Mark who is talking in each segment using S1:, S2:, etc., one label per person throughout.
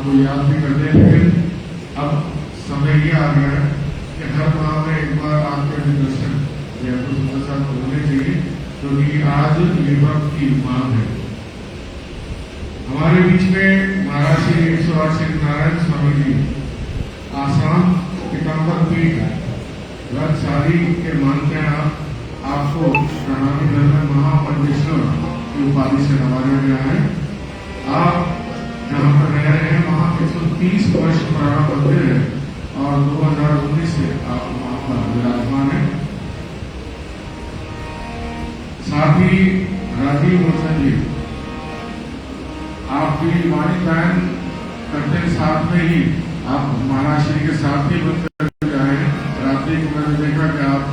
S1: आपको याद भी करते हैं, लेकिन अब समय ये आ गया है कि हर माह में एक बार आपके भी दर्शन जयपुर सुंदर साहब को होने चाहिए, क्योंकि आज ये वक्त की मांग है। हमारे बीच में महाराज श्री 108 श्री नारायण स्वामी जी आसाम पीताम्बर पीठ रथसारी के मानते हैं। आपको प्रणामी दल में महापंडेश्वर की उपाधि से नवाजा गया है। आप जहाँ पर रह रहे हैं वहाँ 130 वर्ष पुराना मंदिर है और 2019 से आप वहाँ पर विराजमान है। साथ ही राजीव रोशन जी, आप भी वाणी गायन करते हैं, साथ में ही आप महाराज श्री के साथ ही बनकर आए हैं। रात्रि को मैंने देखा कि आप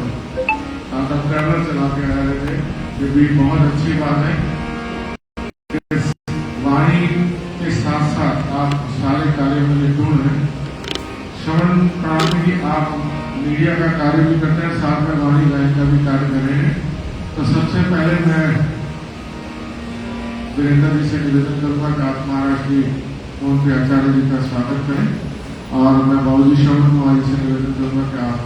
S1: ट्रैवलर चला के आ रहे थे, ये भी बहुत अच्छी बात है। वाणी के साथ साथ आप सारे कार्यों में निपुण हैं। श्रवण प्रणाली की आप मीडिया का कार्य भी करते हैं, साथ में वाणी गायन का भी कार्य कर रहे हैं। तो सबसे पहले मैं वीरेंद्र जी से निवेदन करूंगा कि आप महाराज जी उनके आचार्य जी का स्वागत करें, और मैं बाबूजी श्रवण कुमार जी से निवेदन करूंगा कि आप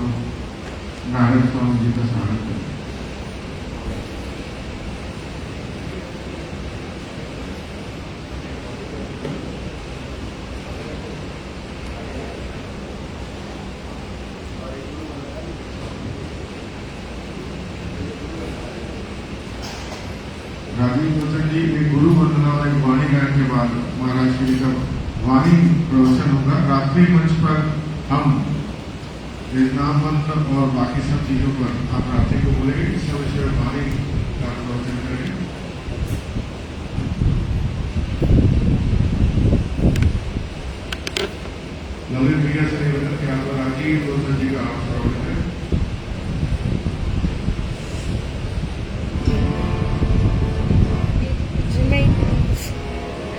S1: नारायण स्वामी जी का स्वागत करें। राजीव रोशन जी एक गुरु वंदना और एक वाणी गायन के बाद महाराज श्री का वाणी प्रवचन होगा। रात्रि मंच पर हम नाम मंत्र और बाकी सब चीजों पर आप रात्रि को बोलेंगे, इस विषय में वाणी का प्रवचन करेंगे। ललित मीडिया से निवेदन किया तो राजीव रोशन जी का आप प्रवचन करें।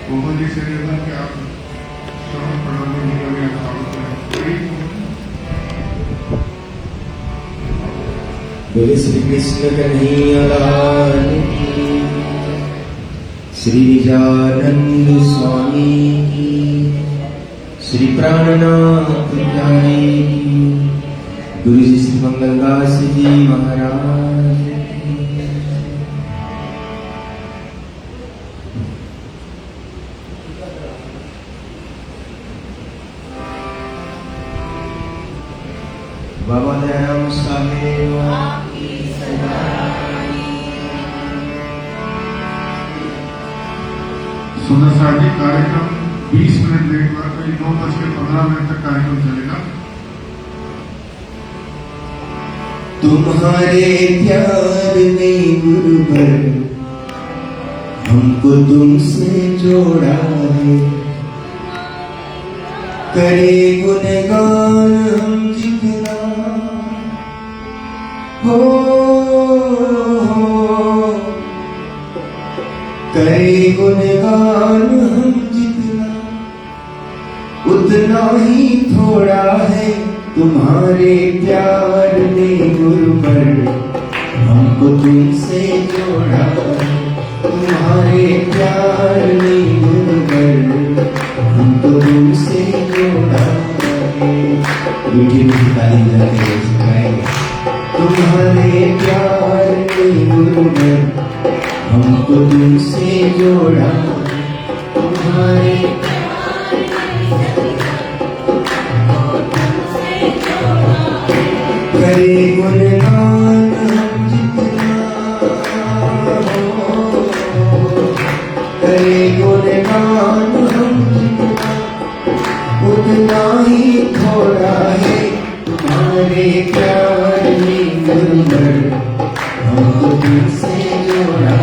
S1: मोहन जी से निवेदन कि आप श्रवण प्रणाली का भी आप स्वागत करें।
S2: बोले श्री कृष्ण कन्हैया लाल की, श्री निजानंद स्वामी की, श्री प्राणनाथ प्यारे की, गुरु जी श्री मंगलदास जी महाराज की। बाबा दयाराम साहेब
S1: सुंदर साहब जी, कार्यक्रम 20 मिनट लेट हुआ, तो 9:15 तक कार्यक्रम चलेगा।
S2: तुम्हारे प्यार ने गुरुवर हमको तुमसे जोड़ा है, करे गुणगान हम जितना हो, करे गुणगान हम जितना उतना ही थोड़ा है। तुम्हारे प्यार ने गुरुवर हमको तुमसे जोड़ा है, तुम्हारे प्यार ने गुरुवर हमको तुमसे जोड़ा है। मीठी मीठी ताली बजाते सिखाएंगे। तुम्हारे प्यार ने गुरुवर हमको तुमसे जोड़ा, तुम्हारे करे गुणगान हम जितना हो, करे गुणगान हम जितना उतना ही थोड़ा है। तुम्हारे प्यार ने गुरुवर हमको तुमसे जोड़ा,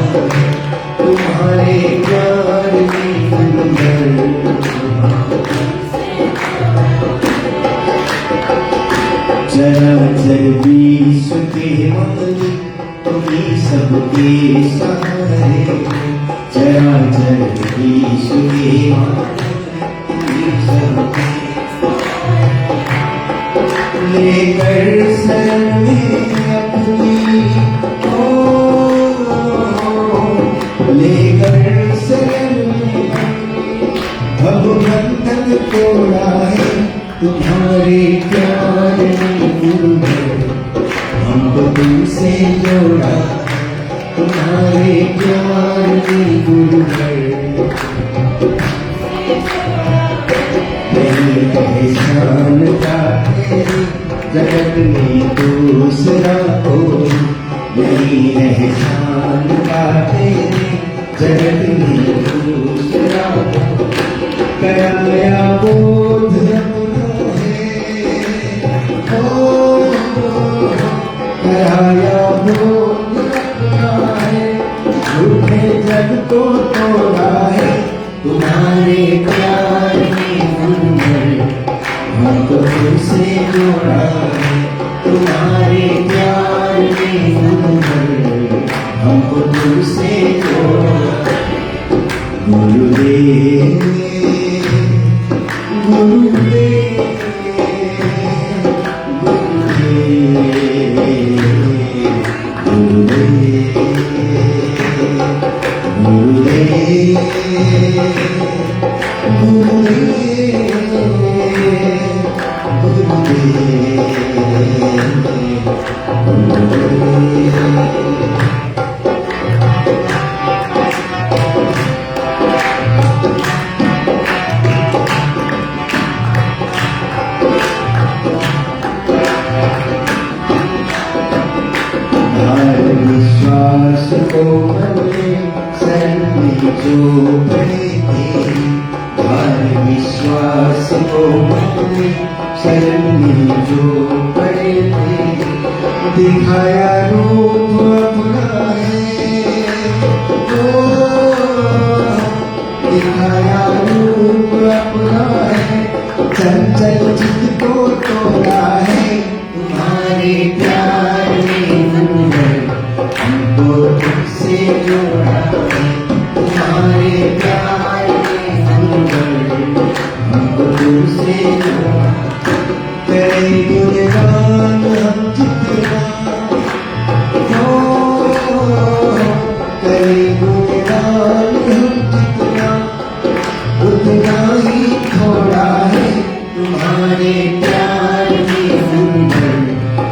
S2: तुम्हारे प्यार ने गुरुवर चराचर विश्व के मालिक तुम्हीं सबके सहारे, चराचर विश्व के मालिक तुम्हीं सबके लेकर शरण में अपनी लेकर शरण में अब बंधन जोड़ा है तुम्हारे प्यार में गुरुवर हमको तुमसे जोड़ा गुरुदेव गुरुदेव विश्वास को बदले शरण जो पड़े थे भार विश्वास को बदले शरण जो पड़े थे दिखाया रूप अपना है ओ दिखाया रूप अपना है चंचल चित्त को तोड़ा है तुम्हारे प्यार में गुरुवर हमको तुमसे जोड़ा है तुम्हारे प्यार में गुरुवर हमको तुमसे जोड़ा करे गुणगान हम जितना करे गुणगान हम जितना उतना ही थोड़ा है तुम्हारे प्यार में गुरुवर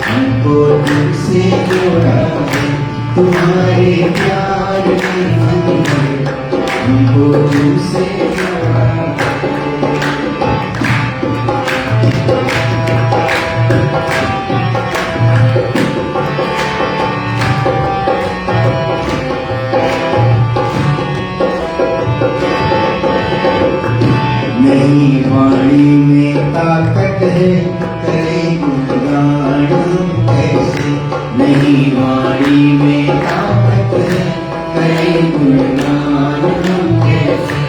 S2: हमको तुमसे जोड़ा है तुम्हारे प्यार में गुरुवर हमको तुमसे जोड़ा नहीं वाणी में ताकत है करे गुणगान हम कैसे नहीं वाणी में ताकत है करे गुणगान हम कैसे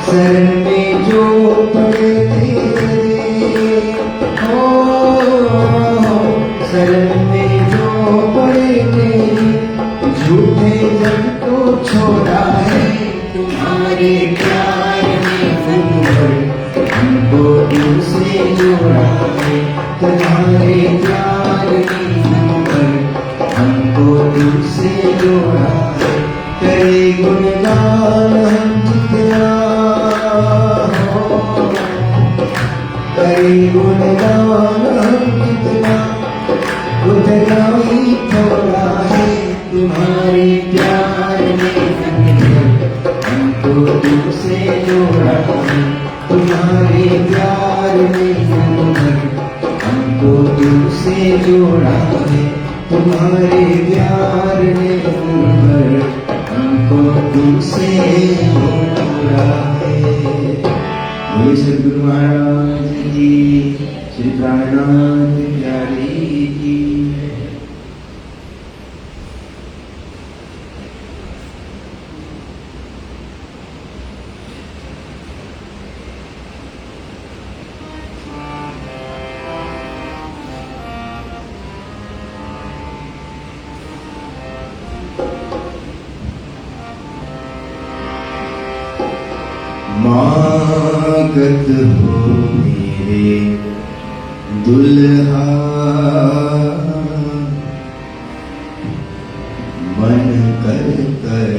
S2: शरण में जो पड़े तेरे शरण में जो पड़े तेरे झूठे जग को छोड़ा है तुम्हारे प्यार में गुरुवर हमको तुमसे जोड़ा है तुम्हारे प्यार में गुरुवर हमको तुमसे जोड़ा है करे गुणगान हम जितना करे गुणगान हम जितना उतना ही थोड़ा है तुम्हारे प्यार में गुरुवर हमको तुमसे जोड़ा है तुम्हारे प्यार में गुरुवर हमको तुमसे जोड़ा है तुम्हारे प्यार में गुरुवर हमको तुमसे जोड़ा है बोले सद्गुरु महाराज की श्री प्राणनाथ प्यारी की मागत हो मेरे दुल्हा मन कर कर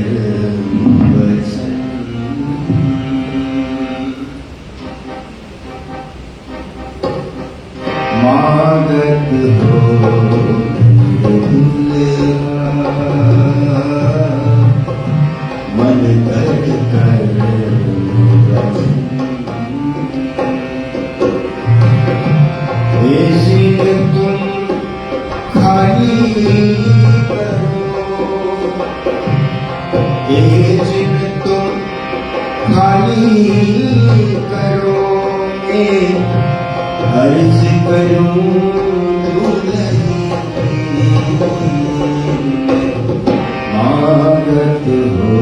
S2: वचन मागत हो मेरे दुल्हा मन कर कर तुम खाली करो तुम खाली करोगे अर्ज करूं मागत हो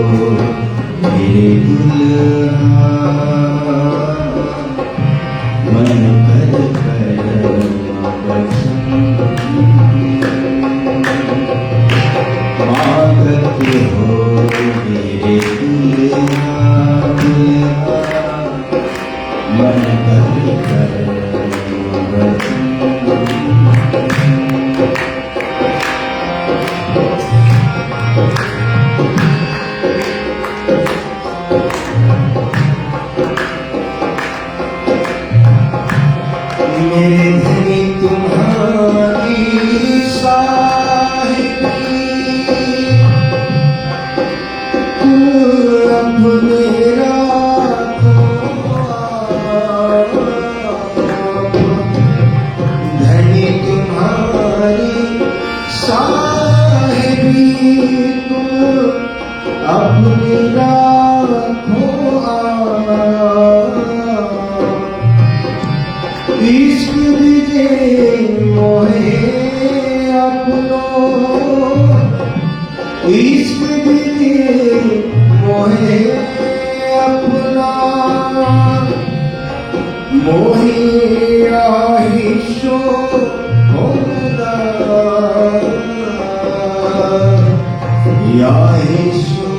S2: मेरे दुल्हा मन कर कर मेरे धनी तुम्हारी साहिबी अपने राखो धनी तुम्हारी साहिबी अपने राखो इश्क दीजे मोहे अपनो इश्क दीजे मोहे अपना मोहे आहिशो होदा याहिशो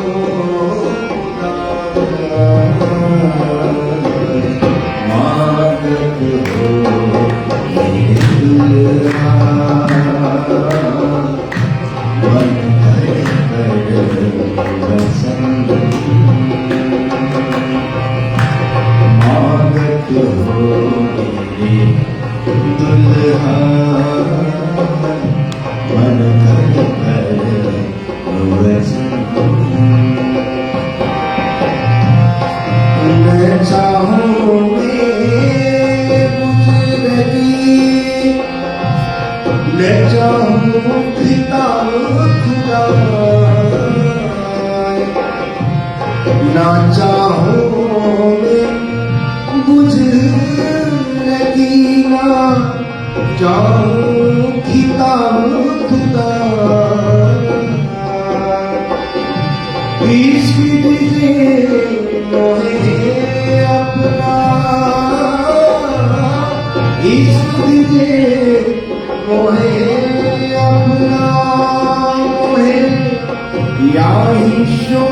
S2: मागत हो मागत हो दुल्हा मन भर कर मैं चाहूँ मैं चाहूँ पिता खुदा ना चाहूँ मैं बुझ नदीना चाहूँ किताब खुदा इश्क दीजिए मोहे अपना इश्क दीजिए मोहे अपना मोहे याहिशो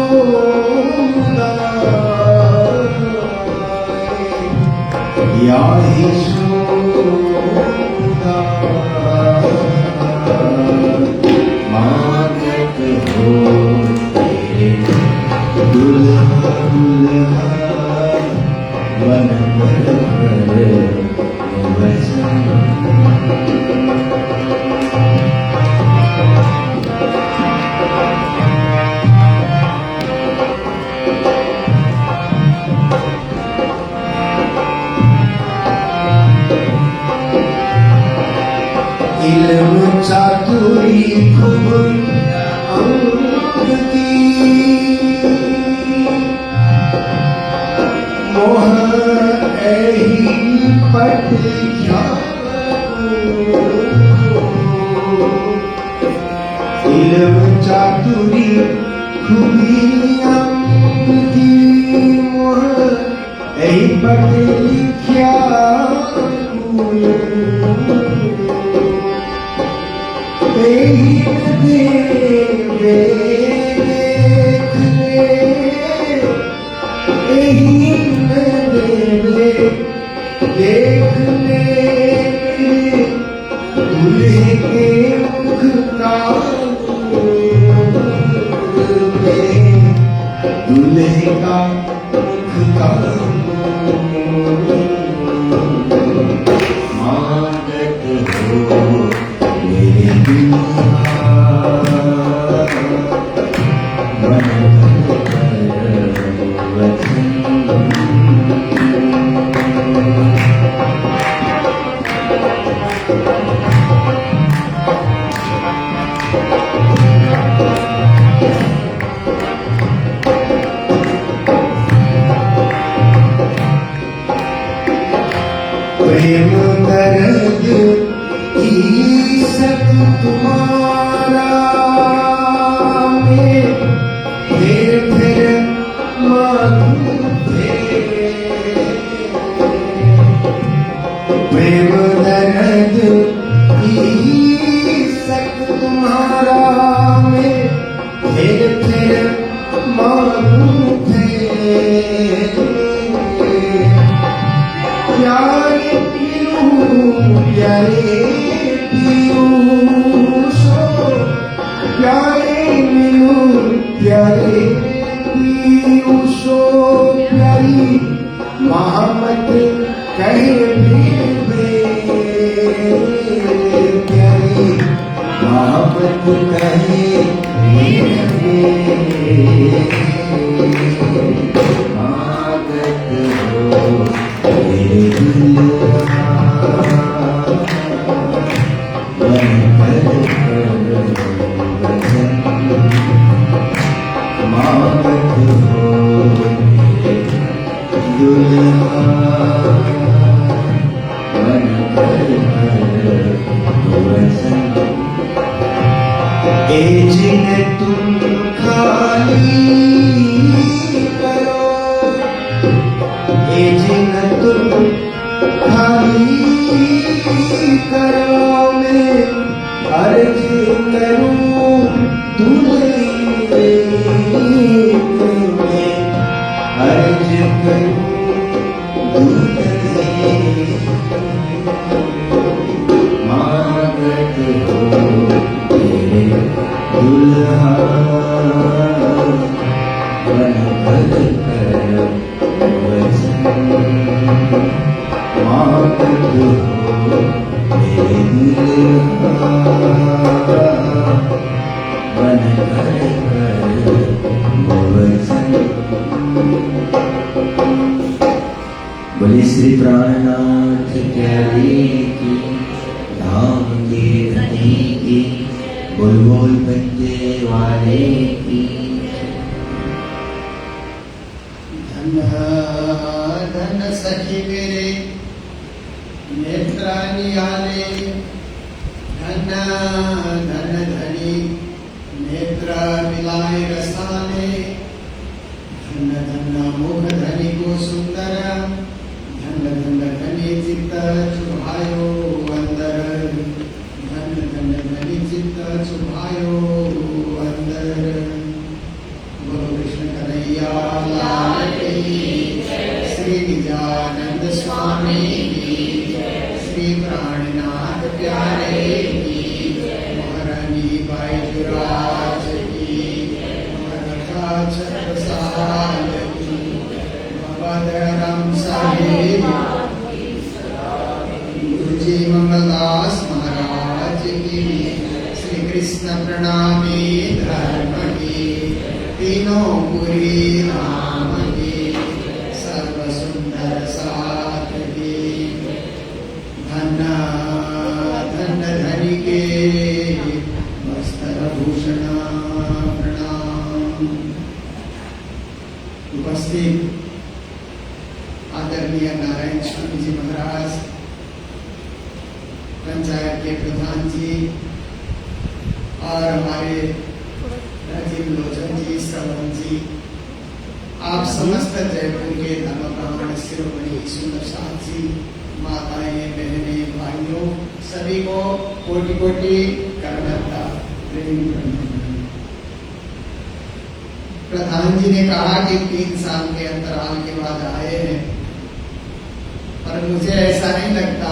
S2: याहिशो मागत हो दुल्हा दुल्हा मन भर इल्म चातुरी खूब अंक की मोह एही पट इल्म चातुरी खूबी अंक की मोह एही पट लिखा दूल्हे के मुख का दूल्हे का मुख का मांगत हो मेरे प्रेम दर्द की सत तुम्हारा में फिर मालूम थे प्रेम दर्द की सत तुम्हारा में फिर मालूम थे प्यारे पीयूषो प्यारे पीयूषो प्यारी खाली करो मैं अर्ज करूं तुम्हें अर्ज करूं मांगत हो तेरे दुल्हा बन कर वचन मांगत हो तेरे दुल्हा बन कर वचन। बोले श्री प्राणनाथ प्यारे की धाम के धनी की बोल बोल बच्चे वाले की।
S3: धन धन सखी मेरे नेत्रानि आले धन धन धनी नेत्र मिलाए रसाले धन धन मुख धनी को सुंदर धन धन धनी चित्त चुभायो अंदर धन धन धनी चित्त चुभायो अंदर। गुरु कृष्ण कन्हैया लाल की श्री निजानंद स्वामी की श्री प्राणनाथ प्यारे की महारानी बाईजुराज की महाराजा छत्रसाल की बाबा दयाराम साहेब गुरुजी मंगलदास महाराज की श्री कृष्ण प्रणामी धर्म की तीनों पुरी राम की सर्व सुंदर साथ की धन धन धनी के वस्त्र भूषण प्रणाम। उपस्थित आदरणीय नारायण स्वामी जी महाराज, पंचायत के प्रधान जी और हमारे राजीव लोचन जी, श्रवण जी, आप समस्त जयपुर के धर्म ब्राह्मण शिरोमणि सुंदर साथ जी, माताएं बहनें भाइयों सभी को कोटि कोटि करनता प्रेम प्रणाम। प्रधान जी ने कहा कि 3 साल के अंतराल के बाद आए हैं, पर मुझे ऐसा नहीं लगता।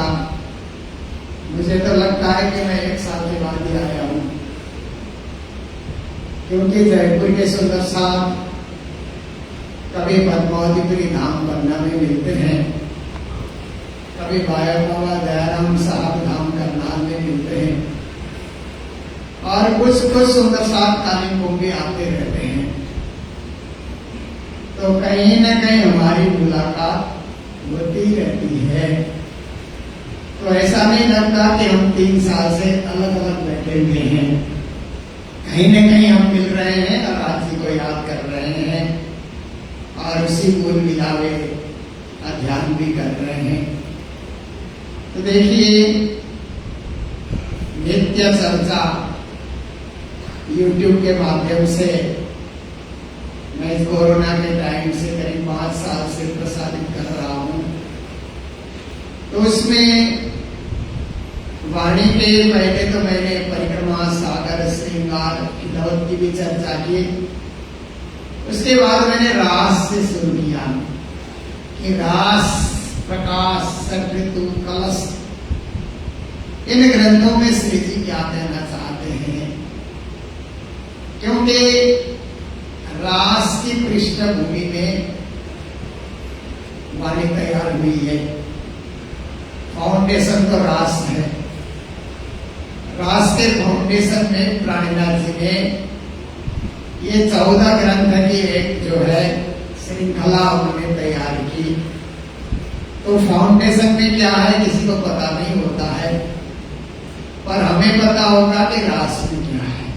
S3: मुझे तो लगता है कि मैं 1 साल के बाद ही आया हूँ, क्योंकि जयपुर के सुंदर साहब कभी पद्मावतीपुरी धाम पन्ना में मिलते हैं, कभी बाया बाबा दयाराम साहब धाम करनाल में मिलते हैं, और कुछ सुंदर साहब कालिम्पोंग भी आते रहते हैं। तो कहीं न कहीं हमारी मुलाकात होती रहती है। तो ऐसा नहीं लगता कि हम 3 साल से अलग अलग बैठे हुए हैं, कहीं न कहीं हम मिल रहे हैं और आज जी को याद कर रहे हैं और उसी कुल मिलावे का ध्यान भी कर रहे हैं। तो देखिए, नित्य चर्चा YouTube के माध्यम से मैं इस कोरोना के टाइम से करीब 5 साल से प्रसारित कर रहा हूँ। तो उसमें वाणी के पहले तो मैंने परिक्रमा, सागर, श्रृंगार, खिलौत की भी चर्चा की। उसके बाद मैंने रास से शुरू किया कि रास, प्रकाश, सकृतु, कलश, इन ग्रंथों में श्री जी क्या कहना चाहते हैं, क्योंकि रास की पृष्ठभूमि में वाणी तैयार हुई है। फाउंडेशन तो रास है। रास के फाउंडेशन में प्राणनाथ जी ने ये 14 ग्रंथ की एक जो है श्रृंखला उन्होंने तैयार की। तो फाउंडेशन में क्या है किसी को पता नहीं होता है, पर हमें पता होगा कि रास में क्या है।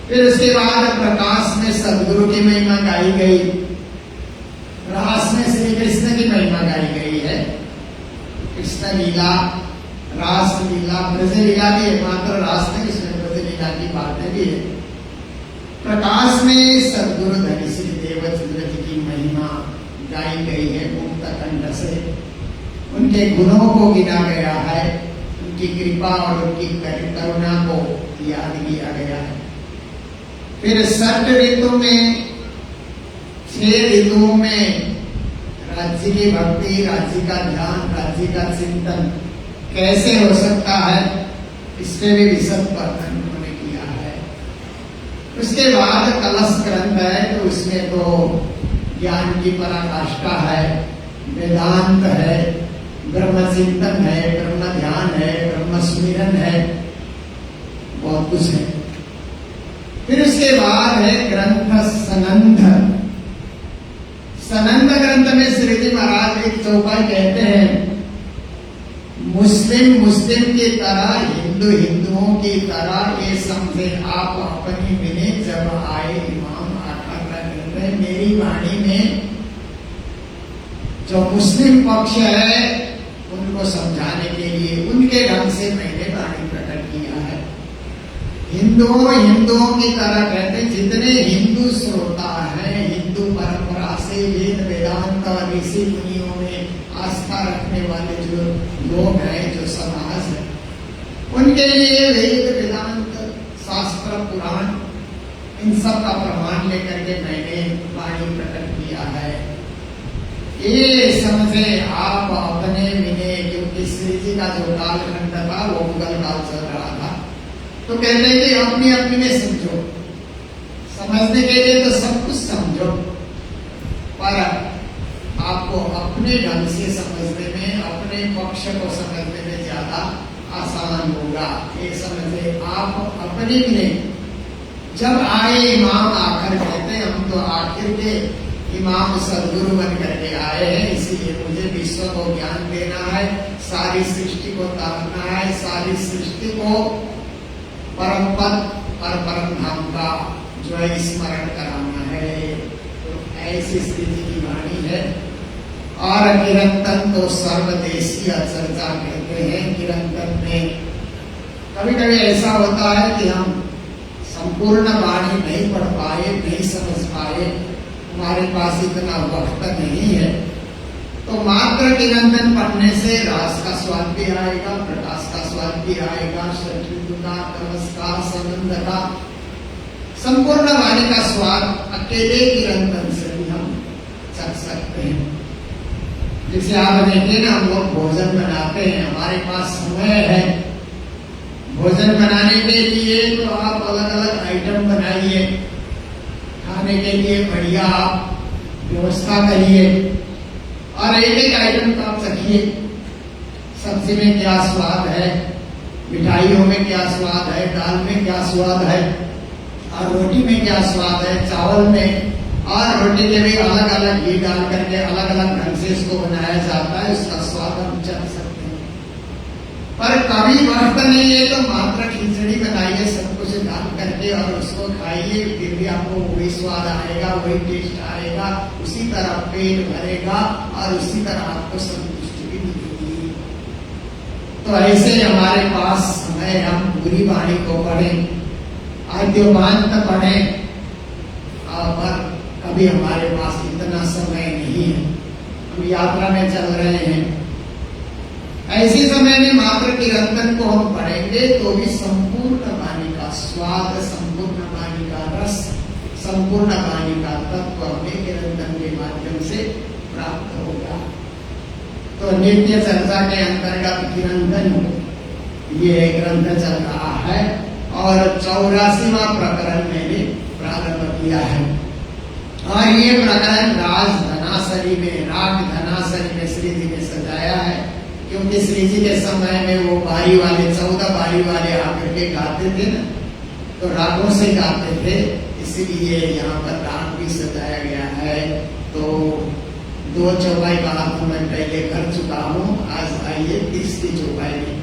S3: फिर उसके बाद प्रकाश में सदगुरु की महिमा गाई गई, रास में श्री कृष्ण की महिमा गाई गई है। कृष्ण लीला, रास लीला, ब्रज लीला भी है, मात्र रास में कृष्ण ब्रज लीला की बातें भी है। प्रकाश में सदगुरु धनी श्री देवचंद्र जी की महिमा गाई गई है मुक्त कंठ से। उनके गुणों को गिना गया है, उनकी कृपा और उनकी करुणा को याद किया गया है। फिर 6 ऋतु में 6 ऋतुओं में राज्य की भक्ति, राज्य का ध्यान, राज्य का चिंतन कैसे हो सकता है, इसमें भी विशद वर्णन उन्होंने किया है। उसके बाद कलश ग्रंथ है, तो उसमें तो ज्ञान की पराकाष्ठा है, वेदांत है, ब्रह्म चिंतन है, ब्रह्म ध्यान है, ब्रह्म स्मरण है, बहुत कुछ है। फिर उसके बाद है ग्रंथ सनंद। सनंद ग्रंथ में श्री जी महाराज एक चौपाई कहते हैं, मुस्लिम की तरह, हिंदुओं की तरह ये समझे आप अपनी विने जब आए इमाम आकर कहते हैं, मेरी वाणी में जो मुस्लिम पक्ष है उनको समझाने के लिए उनके ढंग से मैंने वाणी प्रकट किया है। हिंदुओं की तरह कहते, जितने हिंदू श्रोता हैं, हिंदू परंपरा से वेद वेदांत और ऋषि मुनियों में आस्था रखने वाले जो लोग हैं, जो समाज है, उनके लिए वेद वेदांत शास्त्र पुराण इन सब का प्रमाण लेकर के मैंने वाणी प्रकट किया है। ये समझे आप अपने विनय, क्योंकि श्री जी का जो कालखंड था वो मुगल काल चल रहा था, तो कहते हैं कि अपनी अपनी में समझो, समझने के लिए तो सब कुछ समझो, पर आपको अपने ढंग से समझने में, अपने पक्ष को समझने में ज्यादा आसान होगा। ये समझे आप अपने में जब आए इमाम आकर, कहते हम तो आखिर के इमाम सदगुरु बन करके आए हैं, इसीलिए मुझे विश्व को ज्ञान देना है, सारी सृष्टि को तारना है, सारी सृष्टि को परम पद और परम धाम का जो है स्मरण कराना है। तो ऐसी स्थिति की वाणी है। और किरंतन तो सर्वदेशीय चर्चा कहते हैं। किरंतन में कभी कभी ऐसा होता है कि हम संपूर्ण वाणी नहीं पढ़ पाए, नहीं समझ पाए, हमारे पास इतना वक्त नहीं है, तो मात्र किरंतन पढ़ने से रास का स्वाद भी आएगा, प्रकाश का स्वाद भी आएगा, षट्ऋतु का, नमस्कार, संबंध का, संपूर्ण वाणी का स्वाद अकेले किरंतन से भी हम चख सकते हैं। जैसे आप देखें ना, हम लोग भोजन बनाते हैं, हमारे पास समय है भोजन बनाने के लिए, तो आप अलग अलग आइटम बनाइए, खाने के लिए बढ़िया आप व्यवस्था करिए और एक एक आइटम का आप चखिए। सब्जी में क्या स्वाद है, मिठाइयों में क्या स्वाद है, दाल में क्या स्वाद है, और रोटी में क्या स्वाद है, चावल में, और रोटी के भी अलग अलग घी डाल करके अलग अलग ढंग से इसको बनाया जाता है, उसका स्वाद हम चख सकते हैं। पर कभी वक्त नहीं है तो मात्र खिचड़ी बनाइए सब कुछ डाल करके और उसको खाइए, फिर भी आपको वही स्वाद आएगा, वही टेस्ट आएगा, उसी तरह पेट भरेगा और उसी तरह आपको संतुष्टि भी मिलेगी। तो ऐसे हमारे पास समय, हम बुरी वाणी को पढ़ें, आद्योपांत पढ़ें, पर कभी हमारे पास इतना समय नहीं है, हम यात्रा में चल रहे हैं। ऐसे समय में मात्र किरंतन को हम पढ़ेंगे तो भी संपूर्ण वाणी का स्वाद, संपूर्ण वाणी का रस, संपूर्ण वाणी का तत्व हमें किरंतन के माध्यम से प्राप्त होगा। तो नित्य चर्चा के अंतर्गत किरंतन ये ग्रंथ चल रहा है और 84वां प्रकरण मैंने प्रारंभ किया है। और ये प्रकरण राग धनासरी में श्री जी ने सजाया है, क्योंकि श्री जी के समय में वो बारी वाले 14 बारी वाले आकर के गाते थे ना, तो रागों से गाते थे, इसलिए यहाँ पर राग भी सजाया गया है। तो 2 चौपाई का अर्थ मैं पहले कर चुका हूँ, आज आइए 30वीं चौपाई में।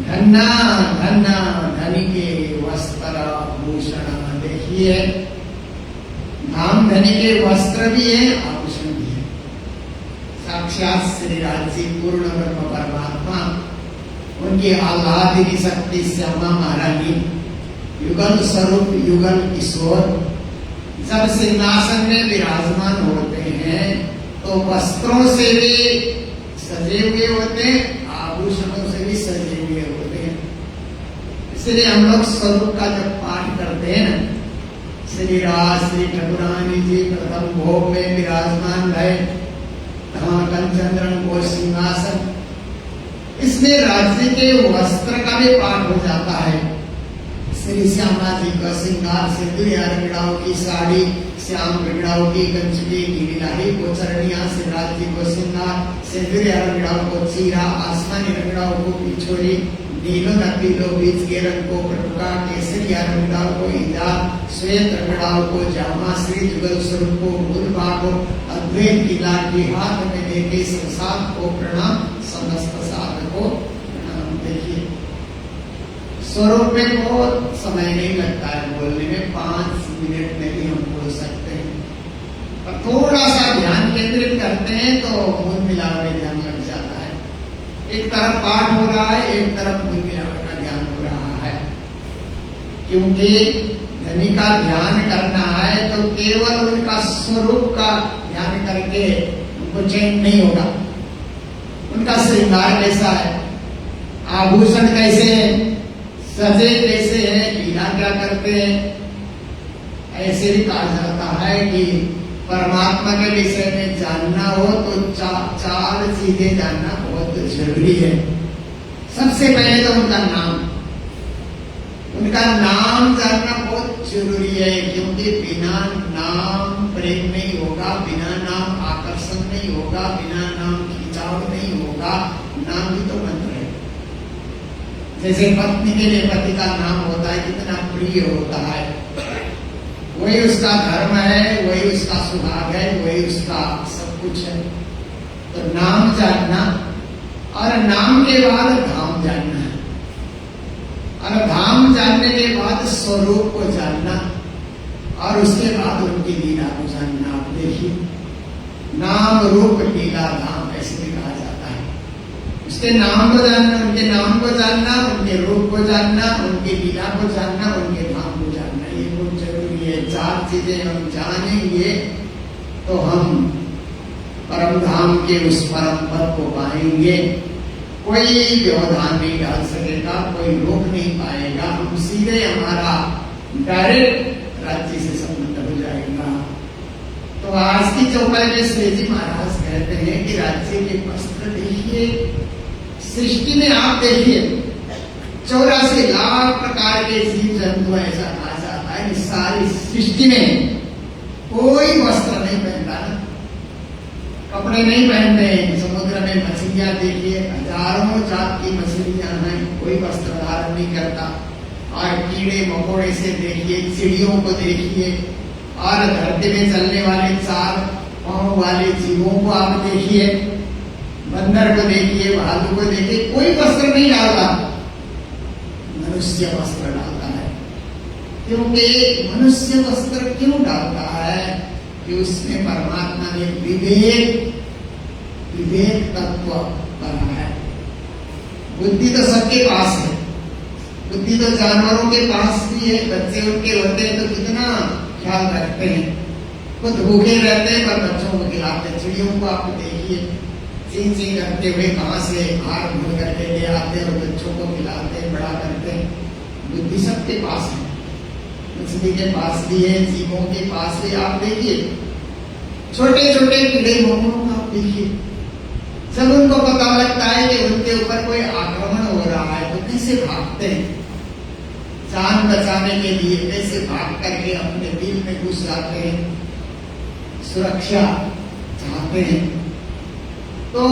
S3: धन्ना धन्ना धनी के वस्त्र भूषण, देखिए धाम धनी के वस्त्र भी है, आभूषण भी है। साक्षात श्री राजी पूर्ण ब्रह्म परमात्मा, उनकी आह्लादिनी शक्ति श्यामा महारानी, युगल स्वरूप युगल किशोर जब सिंहासन में विराजमान होते हैं तो वस्त्रों से भी सजे हुए होते हैं, आभूषणों से भी सजे हुए होते हैं। इसलिए हम लोग स्वरूप का जब पाठ करते हैं ना, श्री राज श्री ठाकुरानी जी प्रथम भोग में विराजमान भय कंचन को सिंहासन, इसमें राज्य के वस्त्र का भी पाठ हो जाता है। श्री श्यामा जी का श्रृंगार सिंदूर रंगड़ाओं की साड़ी, श्याम रंगड़ाओं की कंचकी की गिलाही को चरणिया, शिवराज जी को श्रृंगार सिंदूर रंगड़ाओं को चीरा, आसमानी रंगड़ाओं को पिछोरी, नीलो नपीलो बीच के रंग को पटुका, केसरिया रंगड़ाओं को इंदा, श्वेत रंगड़ाओं को जामा, श्री जुगल स्वरूप को मूल भागो, अद्वैत की लाठी हाथ में लेके संसार को प्रणाम, समस्त साधक को प्रणाम। देखिए स्वरूप में बहुत समय नहीं लगता है बोलने में, 5 मिनट में भी हम बोल सकते हैं। और थोड़ा सा ध्यान केंद्रित करते हैं तो मूल मिलावट ध्यान लग जाता है। एक तरफ पाठ हो रहा है, एक तरफ मूल मिलावट का ध्यान हो रहा है। क्योंकि धनी का ध्यान करना है तो केवल उनका स्वरूप का ध्यान करके उनको चैन नहीं होगा। उनका श्रृंगार कैसा है, आभूषण कैसे है, सजे कैसे हैं, लीला क्या करते हैं। ऐसे भी कहा जाता है कि परमात्मा के विषय में जानना हो तो चार चीजें जानना बहुत जरूरी है। सबसे पहले तो उनका नाम जानना बहुत जरूरी है, क्योंकि बिना नाम प्रेम नहीं होगा, बिना नाम आकर्षण नहीं होगा, बिना नाम खिंचाव नहीं होगा। नाम भी तो मंत्र है। जैसे पत्नी के लिए पति का नाम होता है, कितना प्रिय होता है, वही उसका धर्म है, वही उसका सुभाग है, वही उसका सब कुछ है। तो नाम जानना, और नाम के बाद धाम जानना है, और धाम जानने के बाद स्वरूप को जानना, और उसके बाद उनकी लीला को जानना। आप देखिए नाम रूप लीला धाम ऐसे भी कहा जाता है। उसके नाम को जानना, उनके नाम को जानना, उनके रूप को जानना, उनकी लीला को जानना, उनके धाम को जानना, ये बहुत जरूरी है। 4 चीजें हम जानेंगे तो हम परम धाम के उस परम पद को पाएंगे। कोई व्यवधान नहीं डाल सकेगा, कोई रोक नहीं पाएगा। हम सीधे हमारा डायरेक्ट राज्य से संबंध हो जाएगा। तो आज की चौपाई में श्री जी महाराज कहते हैं कि राज्य के वस्त्र देखिए, सृष्टि में आप देखिए 84 लाख प्रकार के जीव जंतु, ऐसा कहा जाता है कि सारी सृष्टि में कोई वस्त्र नहीं पहनता ना, कपड़े नहीं पहनते हैं। समुद्र में मछलियां देखिए, हजारों जात की मछलियां हैं, कोई वस्त्र धारण नहीं करता। और कीड़े मकोड़े से देखिए, चिड़ियों को देखिए, और धरती में चलने वाले 4 पांव वाले जीवों को आप देखिए, बंदर को देखिए, भालू को देखिए, कोई वस्त्र नहीं डालता। मनुष्य वस्त्र डालता है। क्योंकि मनुष्य वस्त्र क्यों डालता है कि उसमें परमात्मा ने विवेक तत्व बना है। बुद्धि तो सबके पास है, बुद्धि तो जानवरों के पास भी है। बच्चे उनके होते हैं तो कितना ख्याल रखते हैं, खुद भूखे रहते हैं पर बच्चों को खिलाते हैं। चिड़ियों को आप देखिए, चीं चीं करते हुए कहाँ से हार भूल करके ले आते हैं और बच्चों को खिलाते हैं, बड़ा करते हैं। बुद्धि सबके पास है, मछली के पास भी है, जीवों के पास भी। आप देखिए छोटे छोटे कीड़े मकोड़ों को आप देखिए, जब उनको पता लगता है कि उनके ऊपर कोई आक्रमण हो रहा है तो कैसे भागते हैं, जान बचाने के लिए कैसे भाग करके अपने दिल में घुस जाते हैं, सुरक्षा चाहते हैं। तो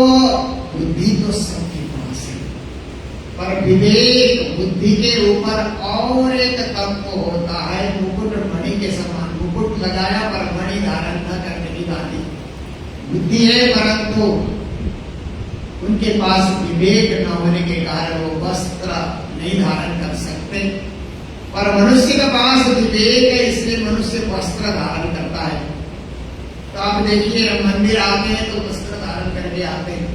S3: बुद्धि तो सबके पास है, पर विवेक बुद्धि के ऊपर और एक तत्व होता है, मुकुट मणि के समान। मुकुट लगाया पर मणि धारण न करने की बात बुद्धि है, परंतु उनके पास विवेक न होने के कारण वो वस्त्र नहीं धारण कर सकते। पर मनुष्य के पास विवेक है, इसलिए मनुष्य वस्त्र धारण करता है। तो आप देखिए, मंदिर आते हैं तो वस्त्र धारण करके आते हैं,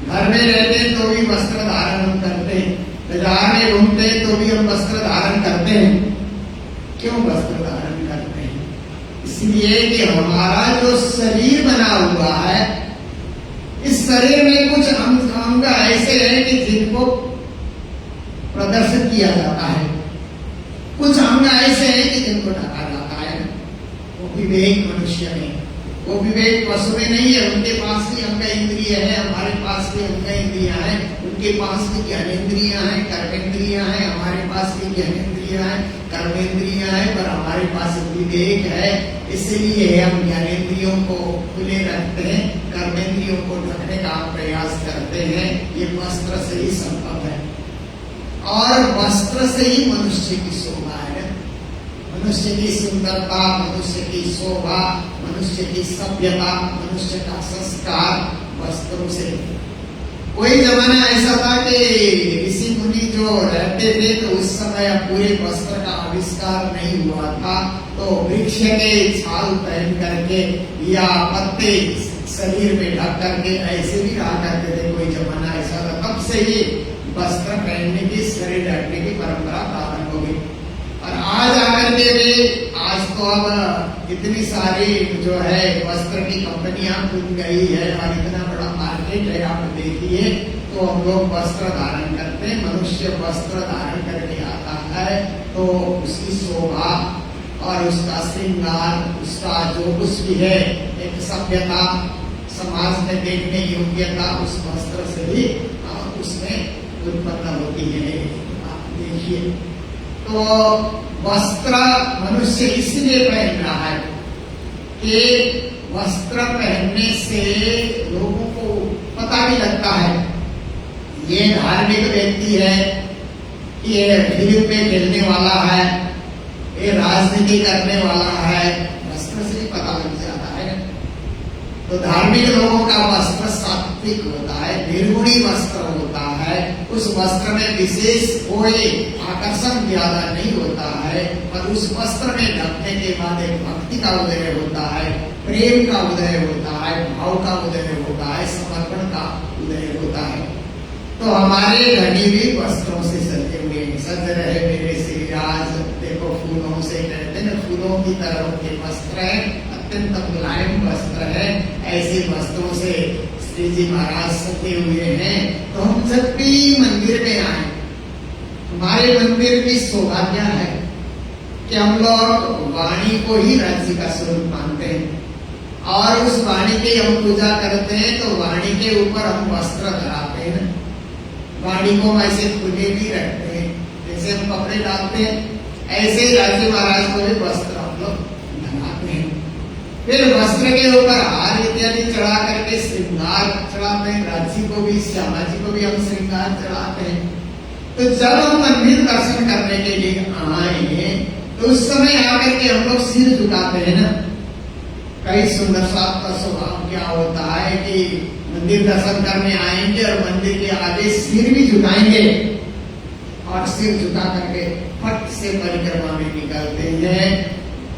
S3: घर में रहते हैं तो भी वस्त्र धारण हम करते हैं, बाजार में घूमते हैं तो भी हम वस्त्र धारण करते हैं। क्यों वस्त्र धारण करते हैं? इसलिए कि हमारा जो शरीर बना हुआ है, इस शरीर में कुछ अंग ऐसे हैं कि जिनको प्रदर्शित किया जाता है, कुछ अंग ऐसे हैं कि जिनको ढका जाता है। वो विवेक मनुष्य में, वो विवेक पशु में नहीं है। उनके पास भी अंग इंद्रिय है, हमारे पास भी अंग इंद्रिया है। उनके पास भी ज्ञानेन्द्रिया है, कर्मेंद्रिया है, हमारे पास भी ज्ञानेन्द्रिया है, कर्मेंद्रिया है, पर हमारे पास विवेक है। इसलिए हम ज्ञानेन्द्रियों को खुले रखते हैं, कर्मेंद्रियों को ढकने का प्रयास करते हैं। ये वस्त्र से ही संभव है, और वस्त्र से ही मनुष्य की शोभा है। मनुष्य की सुंदरता, मनुष्य की शोभा, मनुष्य की सभ्यता, मनुष्य का संस्कार वस्त्रों से। कोई जमाना ऐसा था कि ऋषि मुनि जो रहते थे तो उस समय पूरे वस्त्र का आविष्कार नहीं हुआ था, तो वृक्ष के छाल पहन करके या पत्ते शरीर में ढक करके ऐसे भी रहा करते थे। कोई जमाना ऐसा था, तब से ही वस्त्र पहनने की, शरीर ढकने की परंपरा प्रारंभ हो गई। और आज आकर के भी, आज तो अब इतनी सारी जो है वस्त्र की कंपनियां खुल गई है और इतना बड़ा मार्केट है, आप देखिए तो हम लोग वस्त्र धारण करते हैं। मनुष्य वस्त्र धारण करके आता है तो उसकी शोभा और उसका श्रृंगार, उसका जो कुछ भी है, एक सभ्यता, समाज में देखने योग्यता उस वस्त्र से ही उसमें उत्पन्न होती है। आप देखिए, तो वस्त्र मनुष्य इसलिए पहन रहा है कि वस्त्र पहनने से लोगों को पता भी लगता है ये धार्मिक व्यक्ति है, ये फिल्म में खेलने वाला है, ये राजनीति करने वाला है। वस्त्र से ही पता लग जाता है। तो धार्मिक लोगों का वस्त्र सात्विक होता है, निर्गुणी वस्त्र होता है। उस वस्त्र में विशेष कोई आकर्षण ज्यादा नहीं होता है, पर उस वस्त्र में ढकने के बाद एक भक्ति का उदय होता है, प्रेम का उदय होता है, भाव का उदय होता है, समर्पण का उदय होता है। तो हमारे धनी भी वस्त्रों से सजे हुए, सज रहे मेरे श्रीराज। देखो फूलों से, कहते हैं फूलों की तरह के वस्त्र है, अत्यंत मुलायम वस्त्र है। ऐसे वस्त्रों से श्री जी महाराज सजे हुए हैं। तो हम जब भी मंदिर में आए, हमारे मंदिर की शोभा क्या है कि हम लोग वाणी को ही राज्य का स्वरूप मानते हैं, और उस वाणी की हम पूजा करते हैं। तो वाणी के ऊपर हम वस्त्र धराते हैं, वाणी को ऐसे खुले भी रखते हैं। जैसे हम कपड़े डालते हैं, ऐसे ही राज्य महाराज को भी वस्त्र हम लोग धराते हैं। फिर वस्त्र के ऊपर हार इत्यादि चढ़ा करके श्रृंगार चढ़ाते हैं। राज्य को भी, श्यामा जी को भी हम श्रृंगार चढ़ाते हैं। तो जब हम मंदिर दर्शन करने के लिए आए तो उस समय आकर के हम लोग सिर झुकाते हैं ना। कई सुंदर साथ का स्वभाव क्या होता है कि मंदिर दर्शन करने आएंगे और मंदिर के आगे सिर भी झुकाएंगे, और सिर झुका करके फट से परिक्रमा में निकलते हैं।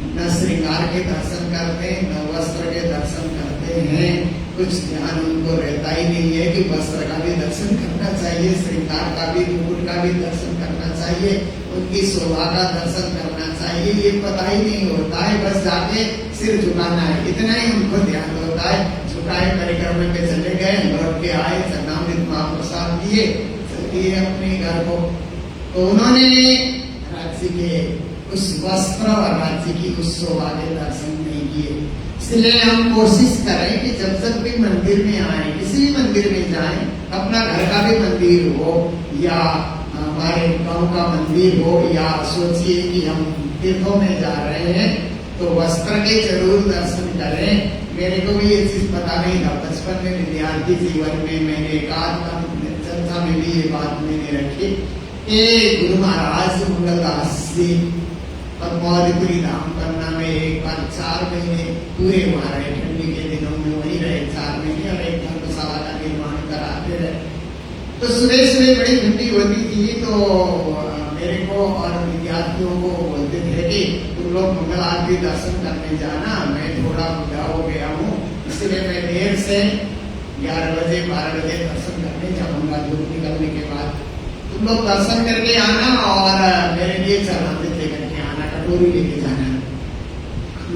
S3: न श्रृंगार के दर्शन करते हैं, न वस्त्र के दर्शन करते हैं। कुछ ध्यान उनको रहता ही नहीं है कि वस्त्र का भी दर्शन करना चाहिए, श्रृंगार का भी, मुकुट का भी दर्शन करना चाहिए, उनकी शोभा का दर्शन करना चाहिए। ये पता ही नहीं होता है, बस जाके सिर झुकाना है, इतना ही उनको ध्यान होता है। झुकाए, परिक्रमा पे चले गए, लौट के आए, चरणामृत महाप्रसाद दिए, चल दिए अपने घर को। तो उन्होंने राज्य के उस वस्त्र और राज्य की उस शोभा के दर्शन नहीं किए। इसलिए हम कोशिश करें कि जब जब भी मंदिर में आए, किसी भी मंदिर में जाएं, अपना घर का भी मंदिर हो या हमारे गांव का मंदिर हो, या सोचिए कि हम तीर्थों में जा रहे हैं तो वस्त्र के जरूर दर्शन करें। मेरे को भी ये चीज पता नहीं था, बचपन में विद्यार्थी जीवन में मैंने एकाध चर्चा में भी ये बात मैंने रखी कि गुरु महाराज मंगलदास जी पद्मावतीपुरी धाम पन्ना में एक बार 4 महीने पूरे वहाँ रहे। ठंडी के दिनों में वहीं रहे 4 महीने, और एक धर्मशाला का निर्माण कराते रहे। तो सुबह सुबह बड़ी ठंडी होती थी, तो मेरे को और विद्यार्थियों को बोलते थे कि तुम लोग मंगल आरती दर्शन करने जाना, मैं थोड़ा बुढ़ा हो गया हूँ, इसलिए मैं देर से 11 बजे 12 बजे दर्शन करने जाऊंगा। धूप निकलने के बाद तुम लोग दर्शन करके आना और मेरे लिए चरणामृत लेकर के आना, कटोरी लेके जाना।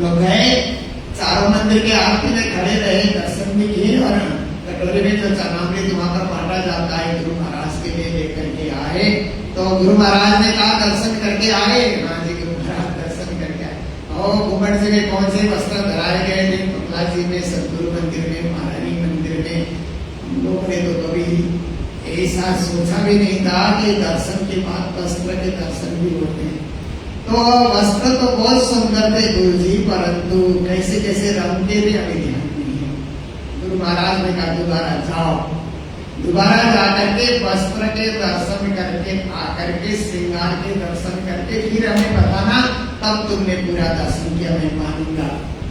S3: लोग गए, चारों मंदिर के आरती में खड़े रहे, दर्शन भी किए और कटोरे में जो चरणामृत वहां पर बांटा जाता है गुरु महाराज के लिए लेकर के आए। तो गुरु महाराज ने कहा दर्शन करके आए। हाँ जी गुरु महाराज दर्शन करके आए। और घूमट जी में कौन से वस्त्र धराए गए थे? कमला जी में, सदगुरु मंदिर में, महारानी मंदिर में। हम लोग ने तो कभी ऐसा सोचा भी नहीं था कि दर्शन के बाद वस्त्र के दर्शन भी होते हैं। तो वस्त्र तो बहुत सुंदर थे गुरु जी, परंतु कैसे कैसे रंग के थे अभी ध्यान नहीं है। गुरु महाराज ने कहा दोबारा जाओ, दोबारा जाकर के वस्त्र के दर्शन करके आकर के श्रृंगार के दर्शन करके फिर हमें बताना, तब तुमने पूरा दर्शन किया मैं मानूंगा।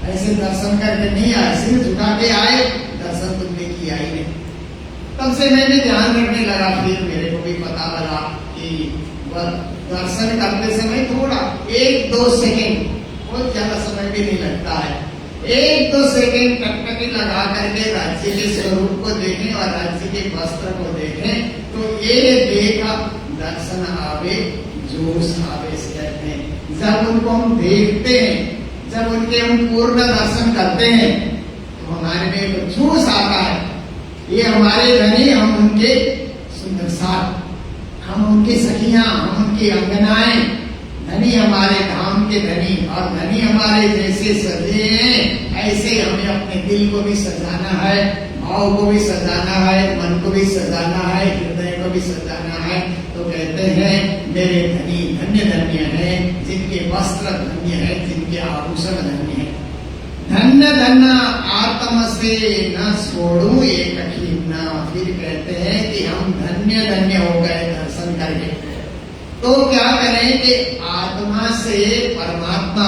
S3: ऐसे दर्शन करके नहीं आए, सिर झुका के आए, दर्शन तुमने किया ही नहीं। तब से मैं भी ध्यान रखने लगा, फिर मेरे को भी पता लगा कि दर्शन करते समय थोड़ा 1-2 सेकेंड, बहुत ज्यादा समय भी नहीं लगता है, 1-2 सेकेंड टकटकी लगा करके राज्य के स्वरूप को देखें और राज्य के वस्त्र को देखें, तो ये देखा दर्शन आवे जोश आवे कहते हैं। जब उनको हम देखते हैं, जब उनके हम पूर्ण दर्शन करते हैं, तो हमारे में एक जोश आता है। ये हमारे धनी, हम उनके सुंदर साथ, हम उनकी सखियां, हम उनकी अंगनाएं, धनी हमारे धाम के धनी, और धनी हमारे जैसे सजे हैं ऐसे हमें अपने दिल को भी सजाना है, भाव को भी सजाना है, मन को भी सजाना है, हृदय को भी सजाना है। तो कहते हैं मेरे धनी धन्य धन्य है, जिनके वस्त्र धन्य है, जिनके आभूषण धन्य है। धन्य धन्य आत्म से न छोड़ू एक न। फिर कहते हैं कि हम धन्य धन्य हो गए दर्शन करके। तो क्या करें कि आत्मा से परमात्मा,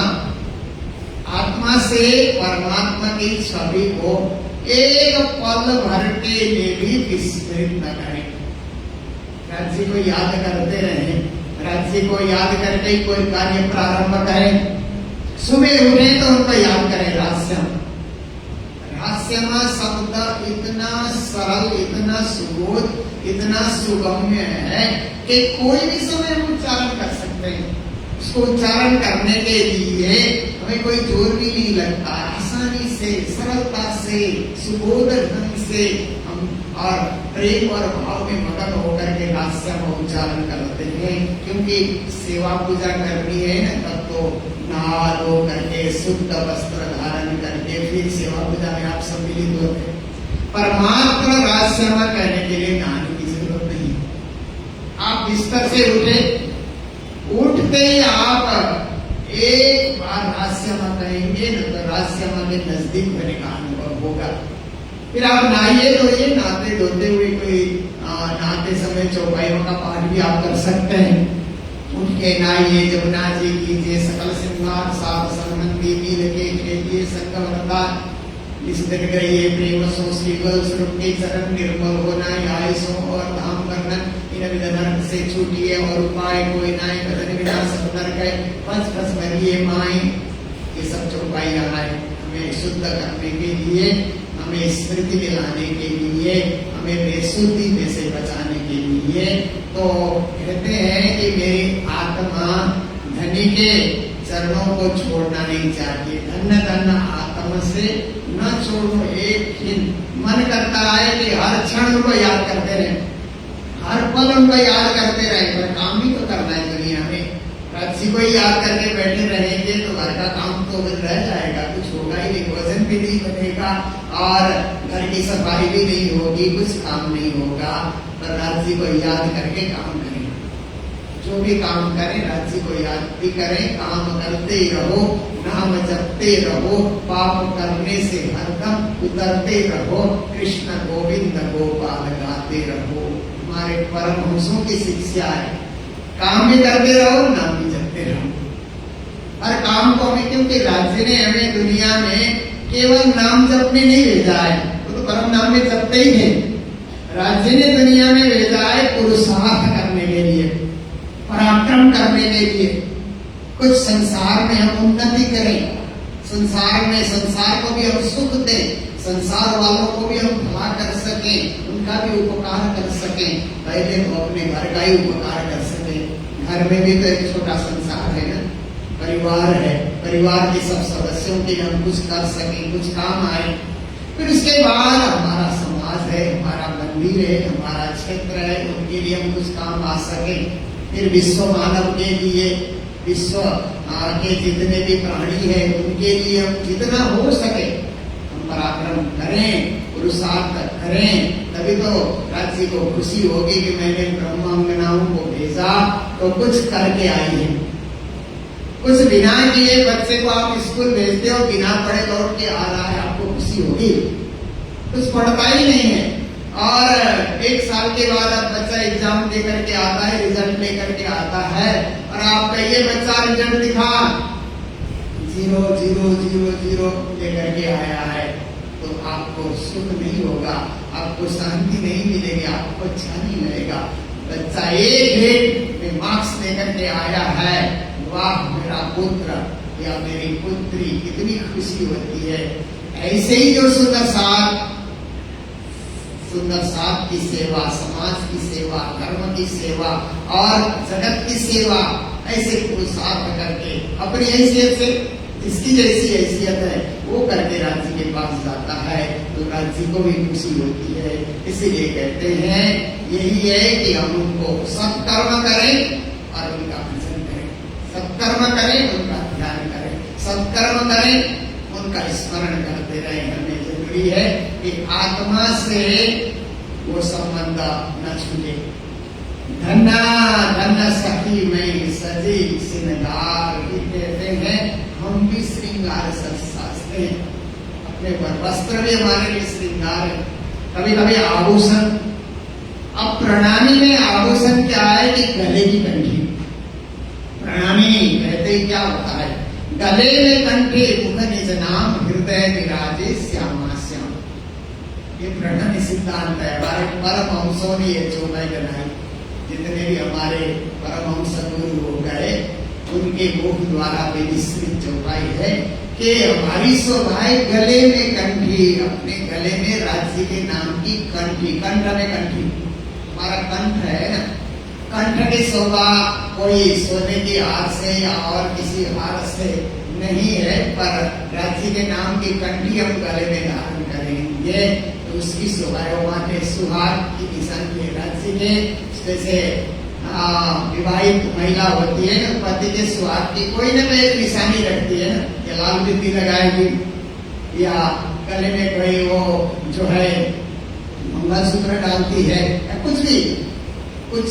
S3: आत्मा से परमात्मा की छवि को एक पल भर के लिए भी विस्मृत न करें। राज्य को याद करते रहें, राज्य को याद करके कोई कार्य प्रारंभ करें। सुबह उठे तो उनको याद करें। रास्यम, रास्यम शब्द इतना सरल, इतना सुबोध, इतना सुगम्य है कि कोई भी समय उच्चारण कर सकते हैं। उसको उच्चारण करने के लिए हमें कोई जोर भी नहीं लगता, आसानी से, सरलता से, सुबोध ढंग से हम और प्रेम और भाव में मगन होकर के रास्यम उच्चारण करते हैं। क्योंकि सेवा पूजा करनी है ना, तब तो नहा धो करके शुद्ध वस्त्र धारण करके फिर सेवा पूजा में आप सम्मिलित होते हैं। पर मात्र रास्यम करने के लिए नहाने की जरूरत नहीं। आप बिस्तर से उठे, उठते ही आप एक बार रास्यम कहेंगे न, तो रास्यम के नजदीक होने का अनुभव होगा। फिर आप नहाइए धोइए, नहाते धोते हुए कोई नहाते समय चौपाइयों का पाठ भी आप कर सकते हैं। उठ के नहाइए, जमुना जी कीजिए, सकल सिंगार साध संबंधी मिल के खेलिए, संगमता इस दिन गई प्रेम सो श्रीवल स्वरूप के चरण निर्मल होना, आय सो और धाम वर्णन इन विधर्म से छूटिए और उपाय कोई नाय कदन विनाश नर गए पंच फस भरिए माई। ये सब चौपाई है हमें शुद्ध करने के लिए, हमें स्मृति में लाने के लिए, हमें बेसुद्धि में से बचाने के लिए। तो कहते हैं कि मेरी आत्मा धनी के चरणों को छोड़ना नहीं चाहिए। धन्य धन्य आत्मा से न छोड़ो एक हिन। मन करता है कि हर क्षण उनको याद करते रहे, हर पल उनको याद करते रहे, पर काम भी तो करना है दुनिया में। राज्य को ही याद करके बैठे रहेंगे तो घर का काम तो रह जाएगा, कुछ होगा ही नहीं, भोजन भी नहीं बनेगा और घर की सफाई भी नहीं होगी, कुछ काम नहीं होगा। पर राज्य को याद करके काम करें, जो भी काम करें राज्य को याद भी करें, काम करते ही रहो, नाम जपते रहो, पाप करने से हरदम उतरते रहो, कृष्ण गोविंद गोपाल गाते रहो। हमारे परमहंसों की शिक्षा है, काम भी करते रहो, नाम भी जपते रहो। हर काम को हमें, क्योंकि राज्य ने हमें दुनिया में केवल नाम जपने नहीं भेजा है, वो तो परम नाम में जपते ही थे। राज्य ने दुनिया में भेजा है पुरुषार्थ करने के लिए, पराक्रम करने के लिए, कुछ संसार में हम उन्नति करें, संसार में संसार को भी हम सुख दें, संसार वालों को भी हम भला कर सकें, उनका भी उपकार कर सकें। पहले तो अपने घर का ही उपकार कर सकें। घर में भी तो एक छोटा संसार है ना, परिवार है, परिवार के सब सदस्यों के लिए हम कुछ कर सकें, कुछ काम आए। फिर उसके बाद हमारा समाज है, हमारा मंदिर है, हमारा क्षेत्र है, उनके लिए हम कुछ काम आ सके। फिर विश्व मानव के लिए, विश्व के जितने भी प्राणी हैं उनके लिए हम जितना हो सके हम पराक्रम करें, पुरुषार्थ करें। तभी तो राज्य को खुशी होगी कि मैंने ब्रह्मांगनाओं को भेजा तो कुछ करके आई है। कुछ बिना किए बच्चे को आप स्कूल भेजते हो, बिना पढ़े लौट के आ रहा है, आपको खुशी होगी? कुछ पढ़ता ही नहीं है। और 1 साल के बाद अब बच्चा एग्जाम दे करके आता है, रिजल्ट लेकर के आता है, और आप कहिए बच्चा रिजल्ट दिखा, 0 0 0 0 लेकर के आया है, तो आपको सुख नहीं होगा, आपको शांति नहीं मिलेगी, आपको अच्छा नहीं लगेगा। बच्चा एक ग्रेड में मार्क्स लेकर के आया है, वाह मेरा पुत्र या मेरी पुत्री, कितनी खुशी होती है। ऐसे ही जो सुंदर साथ की सेवा, समाज की सेवा, धर्म की सेवा और जगत की सेवा, ऐसे पुरुषार्थ करके अपनी हैसियत से, इसकी जैसी हैसियत है वो करके राज्य के पास जाता है तो राज्य को भी खुशी होती है। इसीलिए कहते हैं यही है कि हम उनको सत्कर्म करें और उनका भजन करें, सत्कर्म करें उनका ध्यान करें, सत्कर्म करें उनका स्मरण करते रहे। हमें जरूरी है कि आत्मा से वो संबंध न छूटे। धन्ना धन्ना सखी में सजी श्रृंगार भी कहते हैं, हम भी श्रृंगार साजते हैं, अपने वस्त्र भी हमारे लिए श्रृंगार है, कभी कभी आभूषण। अब प्रणामी में आभूषण क्या है कि गले की कंठी। प्रणामी कहते ही क्या होता है, गले में कंठे मुख निज नाम हृदय विराजे श्यामा श्याम। ये प्रणामी सिद्धांत है, हमारे परमहंसों ने ये चौपाई बनाई। जितने भी हमारे परमहंस गुरु हो गए उनके मुख द्वारा विनिश्चित चौपाई है कि हमारी शोभाएं गले में कंठी, अपने गले में राज्य के नाम की कंठी, कंठ में कंठी, हमारा कंठ है ना। कंठ की शोभा कोई सोने की हार से या और किसी हार से नहीं है, पर राज्य के नाम की कंठी हम गले में धारण करेंगे तो उसकी शोभा माथे सुहाग की निशानी है। राज्य के जैसे विवाहित महिला होती है ना, पति के सुहाग की कोई न कोई एक निशानी रखती है ना, या लाल बिंदी लगाएगी या गले में कोई वो जो है मंगलसूत्र डालती है या कुछ भी कुछ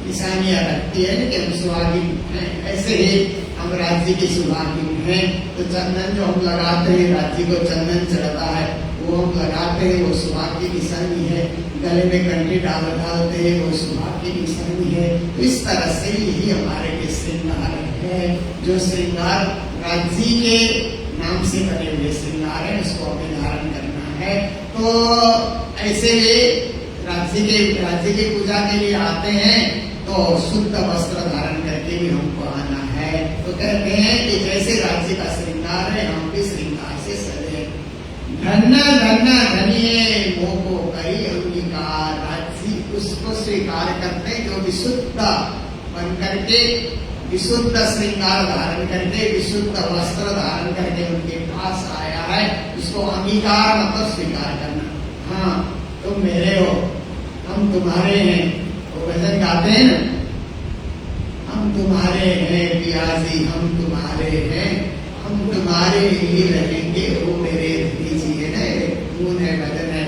S3: निशानियां रखती है कि हम सुहागिन हैं। ऐसे ही हम राज्य की सुहागिन हैं तो चंदन जो हम लगाते हैं, राज्य को चंदन चढ़ता है वो हम लगाते हैं, वो सुहाग की निशानी है। गले में कंठी डालते हैं, वो सुहाग की निशानी है। तो इस तरह से यही हमारे लिए श्रृंगार है, जो श्रृंगार राज्य के नाम से बने हुए श्रृंगार है, उसको हमें धारण करना है। तो ऐसे वे राज्य की पूजा के लिए आते हैं तो शुद्ध वस्त्र धारण करके भी हमको आना है। तो कहते हैं कि जैसे राज्य का श्रृंगार है हम भी श्रृंगार से सजे। धन्ना धन्ना धनिये मोह को करी अंगीकार, राज्य उसको स्वीकार करते हैं जो विशुद्ध बन करके, विशुद्ध श्रृंगार धारण करके, विशुद्ध वस्त्र धारण करके उनके पास आया है, उसको अंगीकार मतलब स्वीकार करना। हाँ तुम मेरे हो, हम तुम्हारे हैं। वो भजन गाते हैं ना, हम तुम्हारे हैं पियासी, हम तुम्हारे हैं, हम तुम्हारे ही रहेंगे, वो मेरे दीजिए ना। धून है, भजन है,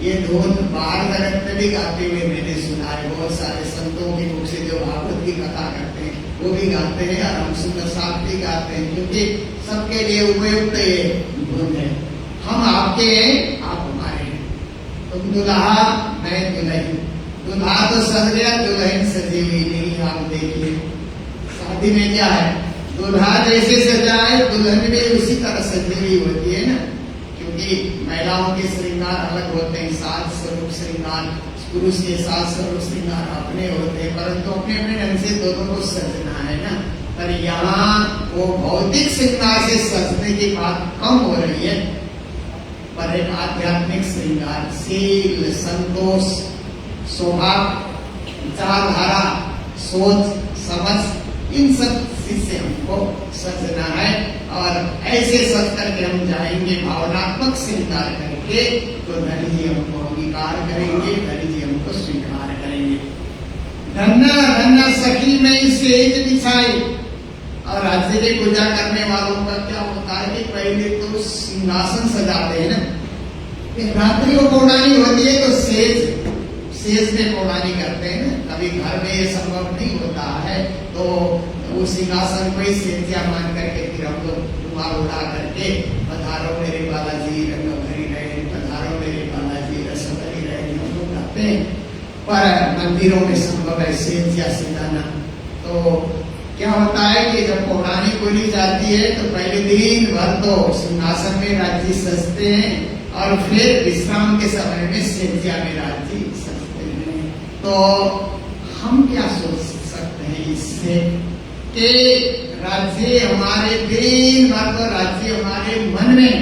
S3: ये धून बाहर जगत में भी गाते हुए मैंने सुना है। बहुत सारे संतों की मुख से जो भागवत की कथा करते हैं वो भी गाते हैं और हम सुंदर साथ भी गाते हैं, क्योंकि सबके लिए उपयुक्त ये धून है। हम आपके हैं, आप हमारे हैं। तुम दुल्हा मैं दुल्हन, दुल्हा तो सज गया, दुल्हन सजी हुई नहीं। आप देखिए शादी में क्या है, दुल्हा जैसे सजा है दुल्हन भी उसी तरह सजी हुई होती है ना, क्योंकि महिलाओं के श्रृंगार अलग होते हैं। साज स्वरूप श्रृंगार पुरुष के साज स्वरूप श्रृंगार अपने होते हैं, परंतु अपने अपने ढंग से दोनों को सजना है ना। पर यहाँ वो भौतिक श्रृंगार से सजने की बात कम हो रही है, पर एक आध्यात्मिक श्रृंगार, शील, संतोष, स्वभाव, विचारधारा, सोच, समझ, इन सब चीज से हमको सजना है। और ऐसे सोच करके हम जाएंगे भावनात्मक स्वीकार करके, तो धनी जी हमको अंगीकार करेंगे, धनी जी हमको स्वीकार करेंगे। धन्ना धन्ना सखी में सेज बिछाई। और राज्य की पूजा करने वालों का क्या होता है कि पहले तो सिंहासन सजाते हैं ना, रात्रि को पौड़ानी होती है तो सेज में पौड़ानी करते हैं ना। कभी घर में ये संभव नहीं होता है तो वो सिंहासन को ही सेजिया मान करके फिर हम लोग रुमाल उड़ा करके पधारो मेरे बालाजी रंग भरी रहे, पधारो मेरे बालाजी रस भरी रहे, हम लोग गाते हैं। पर मंदिरों में संभव है सेजिया सजाना। तो क्या होता है कि जब पौड़ानी खोली जाती है तो पहले दिन भर तो सिंहासन में राज्य सजते हैं और फिर विश्राम के समय में सेजिया में राज्य सजते हैं। तो हम क्या सोच सकते हैं इससे कि राज्य हमारे दिन भर तो राज्य हमारे मन में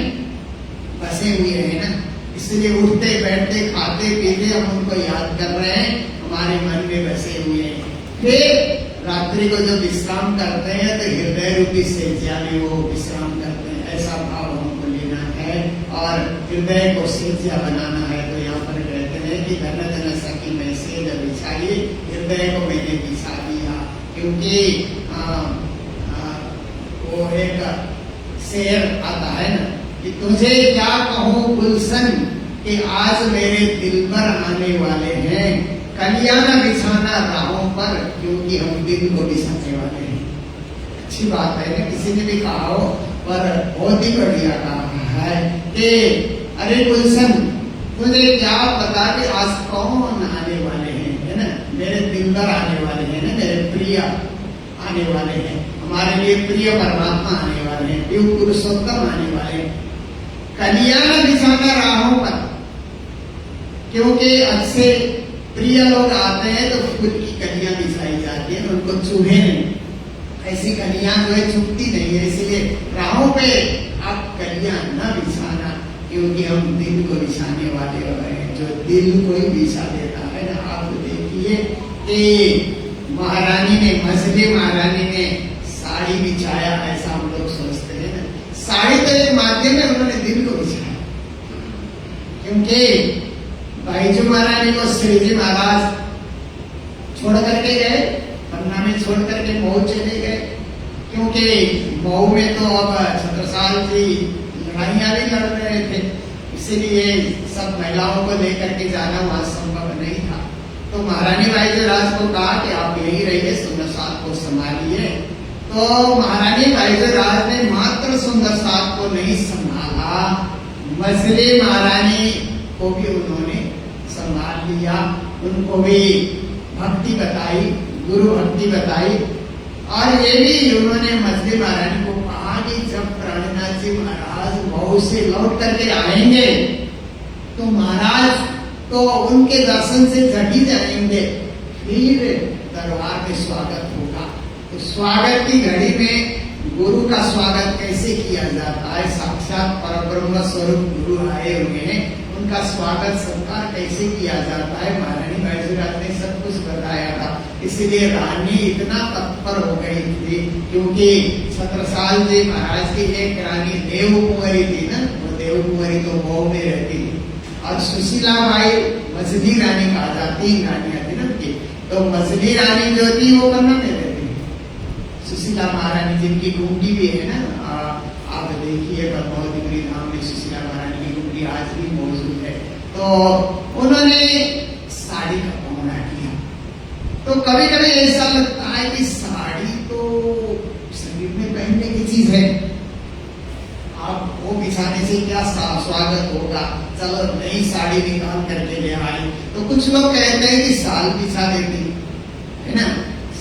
S3: बसे हुए हैं ना, इसलिए उठते बैठते खाते पीते हम उनको याद कर रहे हैं, हमारे मन में बसे हुए हैं। फिर रात्रि को जब विश्राम करते हैं तो हृदय रूपी सेजिया में वो विश्राम करते हैं, ऐसा भाव हमको लेना है और हृदय को सेजिया बनाना है। तो यहाँ पर कहते हैं कि धन धन सखी में सेज बिछाइए, हृदय को मैंने बिछा दिया। क्योंकि वो एक शेर आता है ना कि तुझे क्या कहूँ गुलशन कि आज मेरे दिल पर आने वाले हैं, कलियाना बिछाना राहों पर क्योंकि हम दिल को बिछाने वाले हैं। अच्छी बात है ना, किसी ने भी कहा हो, पर बहुत ही बढ़िया कहा है कि अरे गुलशन तुझे क्या पता कि आज कौन आने वाले हैं, है ना, मेरे दिल पर आने वाले हैं ना, मेरे प्रिय आने वाले हैं, हमारे लिए प्रिय परमात्मा आने वाले हैं, युग पुरुषोत्तम आने वाले हैं। कलियाना बिछाना राहों पर, क्योंकि अच्छे प्रिय लोग आते हैं तो फूल की कलियां बिछाई जाती है, उनको चूहे नहीं, ऐसी कलियां जो है चुभती नहीं है, इसलिए राहों पे आप कलियां न बिछाना, क्योंकि हम दिल को बिछाने वाले हैं, जो दिल को ही बिछा देता है ना। आप देखिए कि महारानी ने, मछली महारानी ने साड़ी बिछाया, ऐसा हम लोग सोचते हैं ना, साड़ी तो एक माध्यम है, उन्होंने दिल को बिछाया। क्योंकि भाईजू महारानी को श्री जी महाराज छोड़ करके गए, पन्ना में छोड़ करके मऊ चले गए, क्योंकि मऊ में तो अब छत्रसाल जी लड़ाइयां भी लड़ रहे थे, इसीलिए सब महिलाओं को लेकर के जाना वहां संभव नहीं था। तो महारानी बाईजूराज को कहा कि आप यही रहिए, सुंदरसाल को संभालिए। तो महारानी बाईजूराज ने मात्र सुंदरसाल को नहीं संभाला, मछली महारानी को भी उन्होंने संभाल लिया, उनको भी भक्ति बताई, गुरु भक्ति बताई। और ये भी उन्होंने मछली महारानी को कहा कि जब प्राणनाथ जी महाराज मऊ से लौट करके आएंगे तो महाराज तो उनके दर्शन से जग ही जाएंगे, फिर दरबार में स्वागत होगा। तो स्वागत की घड़ी में गुरु का स्वागत कैसे किया जाता है, साक्षात परब्रह्म स्वरूप गुरु आए हुए हैं, उनका स्वागत सत्कार कैसे किया जाता है, महारानी बाईजूराज ने सब कुछ बताया था। इसलिए रानी इतना तत्पर हो गई थी, क्योंकि छत्रसाल जी महाराज की एक रानी देव कुंवरी थी ना, वो देव कुंवरी तो मऊ में रहती थी, और सुशीला बाई मछली रानी कहा जाती, 3 रानियां थी ना उनकी। तो मछली रानी जो थी वो पन्ना में रहती, सुशीला महारानी जिनकी गुंडी भी है ना, आप देखिए पद्मावती धाम में सुशीला महारानी की गुंडी आज भी मौजूद है। तो उन्होंने साड़ी का पहना किया। तो कभी कभी ऐसा लगता है कि साड़ी तो शरीर में पहनने की चीज है, आप वो बिछाने से क्या स्वागत होगा, चलो नई साड़ी निकाल करके ले आई। तो कुछ लोग कहते हैं कि साल बिछा देती है ना,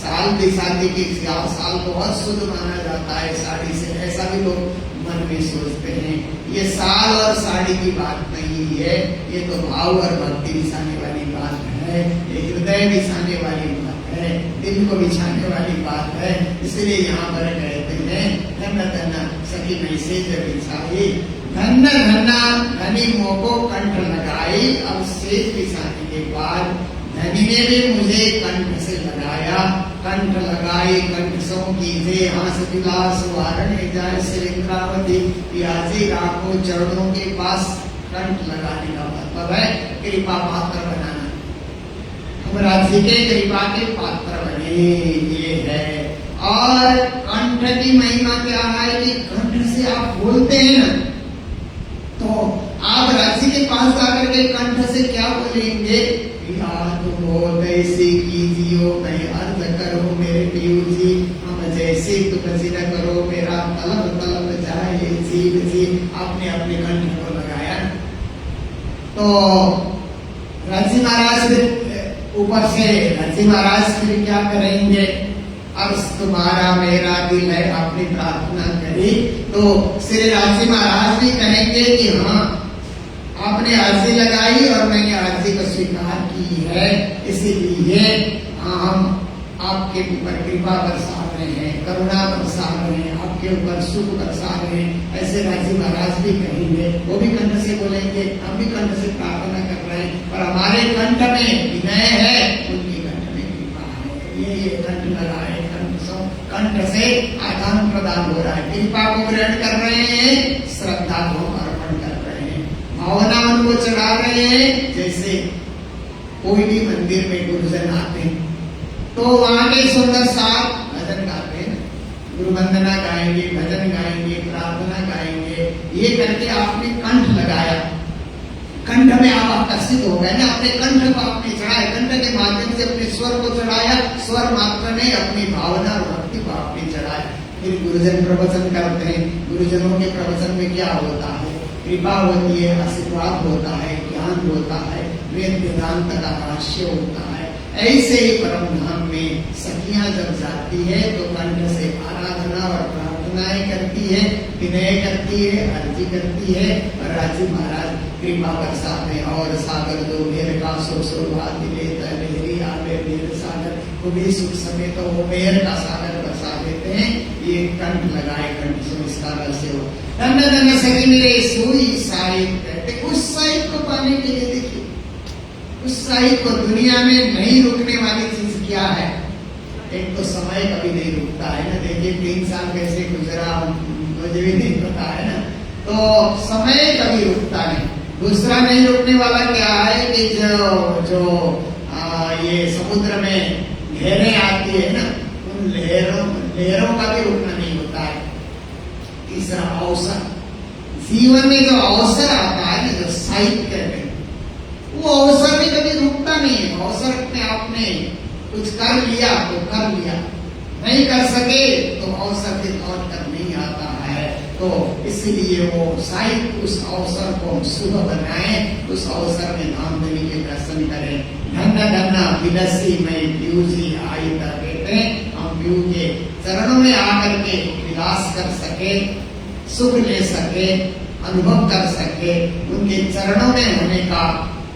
S3: साल बिछाती की साल बहुत शुद्ध माना जाता है साड़ी से, ऐसा भी लोग मन में सोचते हैं। ये साल और साड़ी की बात नहीं है, ये तो भाव और भक्ति बिछाने वाली बात है, ये हृदय बिछाने वाली बात है, दिल को बिछाने वाली बात है। इसलिए यहाँ पर कहते हैं धन धन सखी में सेज बिछाई, धन धन्ना धनी मोह को कंठ लगाई। अब सेज बिछाने के बाद धनी ने भी मुझे कंठ से लगाया, कंठ लगाई कंठ सो कीजे हास विलास वारणे जाय श्रींद्रावती पियाजी राखो चरणों के पास। कंठ लगाने का मतलब है कृपा पात्र बनाना, हम राज्य के कृपा के पात्र बने, ये है। और कंठ की महिमा क्या है कि कंठ से आप बोलते हैं ना, तो आप राज्य के पास जाकर के कंठ से क्या बोलेंगे, तुम ऐसे कीजियो मैं अर्ज करो मेरे पीयू जी, हम जैसे तुम जिद करो मेरा तलब तलब जाए जीव जी। आपने अपने कंठ को लगाया, तो राजी महाराज फिर ऊपर से राजी महाराज फिर क्या करेंगे, अर्ज तुम्हारा मेरा दिल है, आपने प्रार्थना करी तो श्री राजी महाराज भी कहेंगे कि हाँ आपने अर्जी लगाई और मैंने अर्जी को स्वीकार की है, इसीलिए हम आपके ऊपर कृपा बरसा रहे हैं, करुणा बरसा रहे हैं, आपके ऊपर सुख बरसा रहे हैं। ऐसे राजी महाराज भी कहेंगे, वो भी कंठ से बोलेंगे, हम भी कंठ से प्रार्थना कर रहे हैं, पर हमारे कंठ में विनय है, उनके कंठ में कृपा है। ये कंठ लगा है, कंठ से आदान प्रदान हो रहा है, कृपा को ग्रहण कर रहे हैं, श्रद्धा को अर्पण कर रहे हैं, भावना उनको चढ़ा रहे हैं। जैसे कोई भी मंदिर में गुरुजन आते हैं तो वहां के सुंदर साथ भजन गाते हैं, गुरु वंदना गाएंगे, भजन गाएंगे, प्रार्थना गाएंगे, ये करके आपने कंठ लगाया, कंठ में आप आकर्षित हो गए ना, अपने कंठ को आपने चढ़ाया, कंठ के माध्यम से अपने स्वर को चढ़ाया, स्वर मात्र ने अपनी भावना और भक्ति को आपने चढ़ाया। फिर गुरुजन प्रवचन करते हैं, गुरुजनों के प्रवचन में क्या होता है, कृपा होती है, आशीर्वाद होता है, ज्ञान होता है, वेद वेदांत का भाष्य होता है। ऐसे ही परम धाम में सखियां जब जाती है तो कंठ से आराधना और प्रार्थनाएं करती है, विनय करती है, अर्जी करती है, और राजी महाराज कृपा बरसाते हैं। और सागर दो मेर का सुख सुरभात लहरी आवे मेर सागर, वो भी सुख समय तो वो मेर का सागर बरसा देते हैं। ये कंठ लगाए, कंठ से इसका रस हो धन्य धन्य सखी मेरे सोई साहिब कहते। उस साहिब को पाने के लिए देखिए, उस साहिब को दुनिया में नहीं रुकने वाली चीज क्या है, एक तो समय कभी नहीं रुकता है ना, देखिए 3 साल कैसे गुजरा मुझे भी नहीं पता है ना, तो समय कभी रुकता नहीं। दूसरा नहीं रुकने वाला क्या है कि जो ये समुद्र में लहरें आती है ना, उन लहरों का भी रुकना नहीं होता है। तीसरा अवसर, जीवन में जो अवसर आता है ना, जो साहित्य कहते हैं, वो अवसर भी कभी रुकता नहीं है। अवसर अपने आप में कुछ कर लिया तो कर लिया, नहीं कर सके तो अवसर फिर लौट कर नहीं आता है। तो इसलिए वो साहित्य उस अवसर को शुभ बनाए, उस अवसर में धामधनी के दर्शन करें। धन्य धन्य विलसी में पीयू जी आई कर कहते हैं, हम पीयू के चरणों में आकर के विलास कर सके, सुख ले सके, अनुभव कर सके, उनके चरणों में होने का,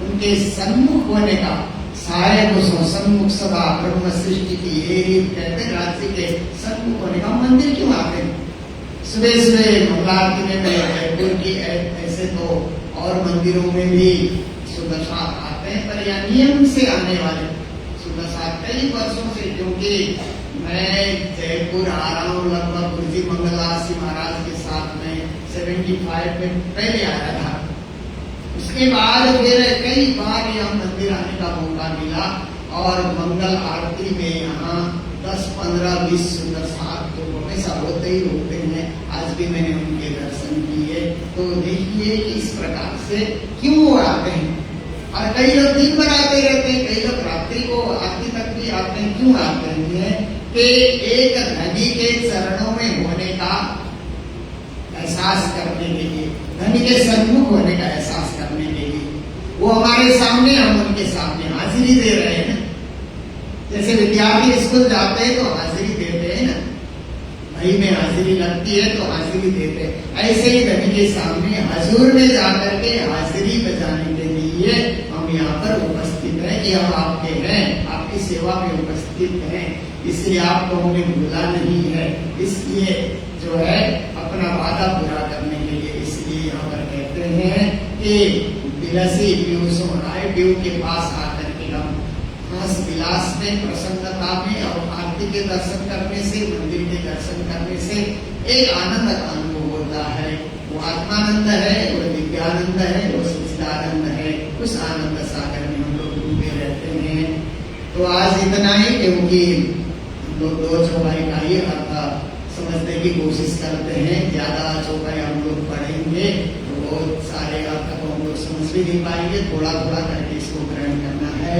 S3: उनके सन्मुख होने का। सहायक सन्मुख सभा ब्रह्म सृष्टि की ये रीत कहते, राज्य के सन्मुख होने का। मंदिर क्यों आते हैं सुबह सुबह मंगलारती में? जयपुर की ऐसे तो और मंदिरों में भी सुबह साथ आते हैं, पर यह नियम से आने वाले सुबह साथ कई वर्षों से, क्योंकि मैं जयपुर आ रहा हूँ लगभग गुरुजी मंगलासी महाराज के साथ में 75 में पहले आया था। उसके बाद फिर कई बार यहाँ मंदिर आने का मौका मिला, और मंगल आरती में यहाँ 10, 15, 20 सुंदर साथ तो हमेशा होते ही होते हैं। आज भी मैंने उनके दर्शन किए, तो देखिए कि इस प्रकार से क्यों वो आते हैं। और कई लोग दिन भर आते रहते हैं, कई लोग रात्रि को आरती तक भी आते हैं। क्यों आते हैं कि एक धनी के चरणों में होने का एहसास करने के लिए, धनी के सन्मुख होने का एहसास करने के लिए। वो हमारे सामने, हम उनके सामने हाजिरी दे रहे हैं ना। जैसे विद्यार्थी स्कूल जाते हैं तो हाजिरी देते हैं ना, भाई में हाजिरी लगती है तो हाजिरी देते हैं। ऐसे ही धनी के सामने हजूर में जाकर के हाजिरी बजाने के लिए हम यहाँ पर उपस्थित हैं कि हम आपके हैं, आपकी सेवा में उपस्थित हैं, इसलिए आपको हमने भूला नहीं है। इसलिए जो है अपना वादा पूरा करने के लिए, इसलिए यहाँ पर कहते हैं कि बिलसी पीयू सो आए, पीयू के पास आकर के हम हंस विलास में, प्रसन्नता में और आरती के दर्शन करने से, मंदिर के दर्शन करने से एक आनंद का अनुभव होता है। वो आत्मानंद है, वो दिव्यानंद है, वो सच्चिदानंद है। उस आनंद सागर में हम लोग डूबे रहते हैं। तो आज इतना ही, क्योंकि हम लोग 2 चौपाई का ही अर्थ समझने की कोशिश करते हैं। ज्यादा चौपाई हम लोग पढ़ेंगे तो बहुत सारे अर्थ को हम लोग समझ भी नहीं पाएंगे। थोड़ा थोड़ा करके इसको ग्रहण करना है।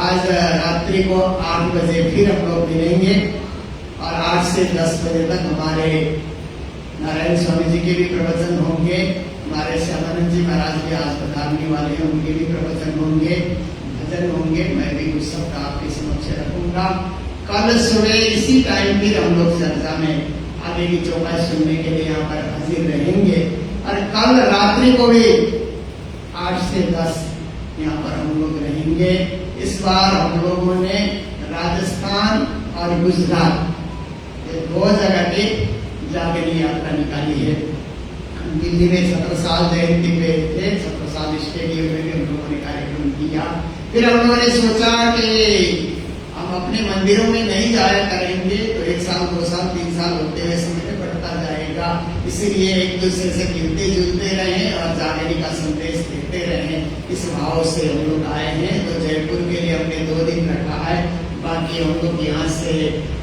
S3: आज रात्रि को 8 बजे फिर हम लोग मिलेंगे और 8 से 10 बजे तक हमारे नारायण स्वामी जी के भी प्रवचन होंगे। हमारे श्यामानंद जी महाराज भी आज पधारने वाले हैं, उनके भी प्रवचन होंगे, भजन होंगे। मैं भी कुछ शब्द आपके समक्ष रखूंगा। कल सुबह इसी टाइम फिर हम लोग चर्चा में आगे की चौपाई सुनने के लिए यहाँ पर हाजिर रहेंगे। और कल रात्रि को भी 8 से 10 यहाँ पर हम लोग रहेंगे। इस बार हम लोगों ने राजस्थान और गुजरात ये 2 जगह की जागरण यात्रा निकाली है। दिल्ली में 17 साल जयंती पे थे, 17 साल स्टेडियम में भी हम लोगों ने कार्यक्रम किया। फिर हम लोगों ने सोचा कि हम अपने मंदिरों में नहीं जाया करेंगे तो 1 साल 2 साल 3 साल होते हुए समय बढ़ता जाएगा। इसीलिए एक दूसरे से मिलते जुलते रहें और जागरण का संदेश देते रहें। इस भाव से हम लोग आए हैं। तो जयपुर के लिए हमने 2 दिन रखा है। बाकी हम लोग यहाँ से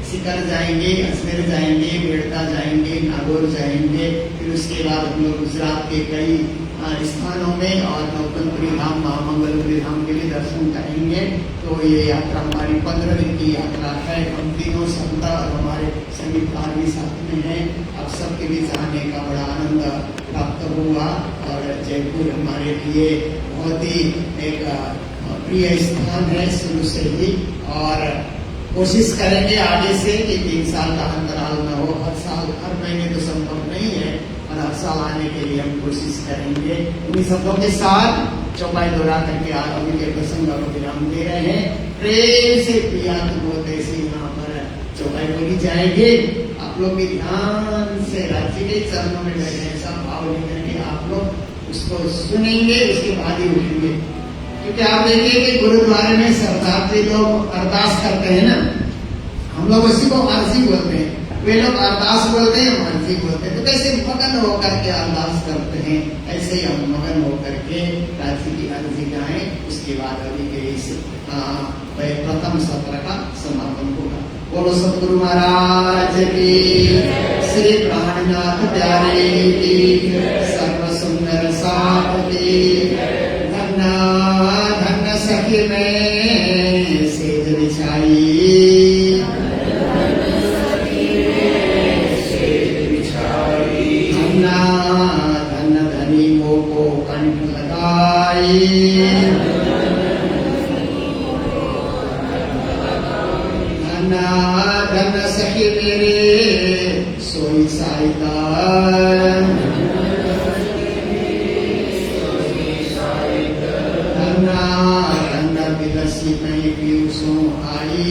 S3: सीकर जाएंगे, अजमेर जाएंगे, बेड़ता जाएंगे, नागौर जाएंगे। फिर उसके बाद हम लोग गुजरात के कई स्थानों में और नौतनपुरी धाम, महामंगलपुरी धाम के लिए दर्शन करेंगे। तो ये यात्रा हमारी 15 दिन की यात्रा है। हम तीनों संता और हमारे संगीतकार भी साथ में हैं। अब सबके बीच आने का बड़ा आनंद प्राप्त हुआ और जयपुर हमारे लिए बहुत ही एक प्रिय स्थान है शुरू से ही। और कोशिश करेंगे आगे से कि 3 साल का अंतराल न हो। हर साल, हर महीने तो संभव नहीं है, और हर साल आने के लिए हम कोशिश करेंगे। उन्हीं शब्दों के साथ चौपाई दोहरा करके आगे के प्रसंग को विराम दे रहे हैं। प्रेम से प्रिया बहुत ऐसे यहाँ पर चौपाई बोली जाएगी। आप लोग भी ध्यान से राज्य के चरणों में बैठे हैं, सब भाव लेकर के आप लोग उसको सुनेंगे, उसके बाद ही उठेंगे। क्योंकि आप देखिए कि गुरुद्वारे में शरणार्थी लोग अरदास करते हैं ना, हम लोग उसी को अर्जी बोलते हैं। वे लोग अरदास बोलते हैं, हम अर्जी बोलते हैं। तो कैसे मगन होकर के अरदास करते हैं, ऐसे ही हम मगन होकर के राज्य की अर्जी गाएं। उसके बाद अभी के इस प्रथम सत्र का समापन होगा। बोलो सतगुरु महाराज की, श्री प्राणनाथ प्यारे की, सर्व सुंदर साथ की। धन्य सखी में सेज बिछाई, धन्य धनी को कंठ लगाई। धन्य सखी मेरे सोई साईता। धन्य बिलसी में पीयूषों आई।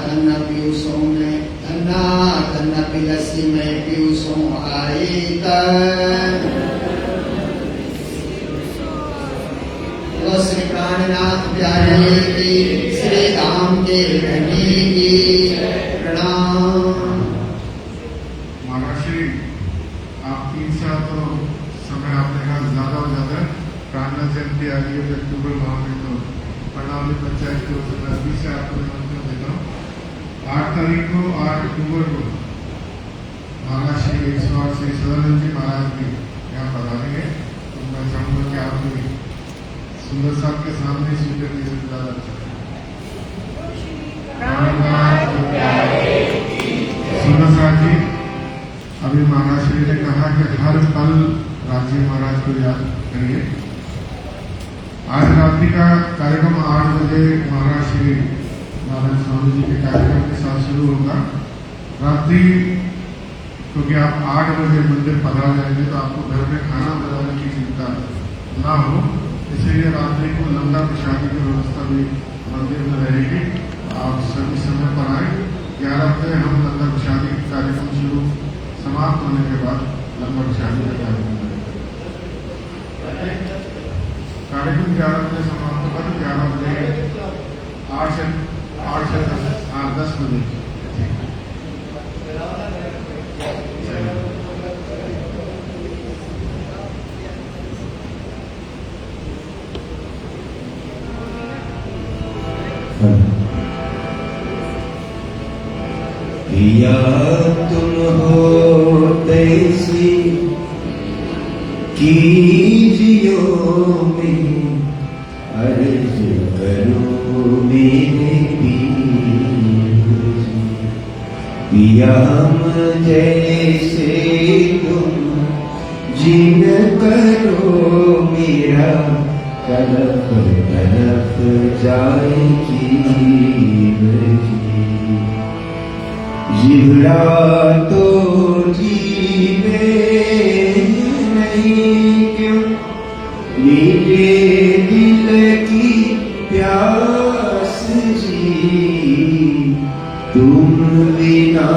S3: धन्य पीयूषों में, धन्य बिलसी में पीयूषों आई। तो श्री प्राणनाथ प्यारे की, श्री धाम के रहने की प्रणाम।
S1: महाराष्ट्री आप 3 साल तो समय आपने कहा ज्यादा और ज्यादा प्राणनाथ जयंती आ रही है अक्टूबर माह में। तो प्रणाली पंचायत की ओर से मैं अभी से आपको निमंत्रण देता हूँ। 8 तारीख को, 8 अक्टूबर को महाराष्ट्री श्री सदानंद जी महाराज भी यहाँ पधारेंगे। तो मैं चाहूंगा कि आप भी सुंदर साहब के सामने स्वीकार कीजिए। ज्यादा अच्छा सुंदर साहब जी, अभी महाराज श्री ने कहा कि हर पल राज्य महाराज को याद करिए। आज रात्रि का कार्यक्रम 8 बजे महाराज श्री नारायण स्वामी जी के कार्यक्रम के साथ शुरू होगा। रात्रि क्योंकि आप 8 बजे मंदिर पधार जाएंगे तो आपको घर में खाना बनाने की चिंता ना हो, इसलिए रात्रि को लंगर प्रसादी की व्यवस्था भी मंदिर में रहेगी। आप सभी समय पर आए। 11 बजे हम लंगर प्रसादी कार्यक्रम शुरू समाप्त होने के बाद लंगर प्रसादी का कार्यक्रम करेंगे। कार्यक्रम 11 बजे समाप्त कर 11 बजे 8 से 10 बजे।
S2: पिया तुम हो तैसी कीजियो में अर्ज करो मेरे पिया जैसे तुम जिन करो मेरा तड़प तड़प जाएगी जिब्रा तो जीवे नहीं क्यों मेरे दिल की प्यास जी तुम बिना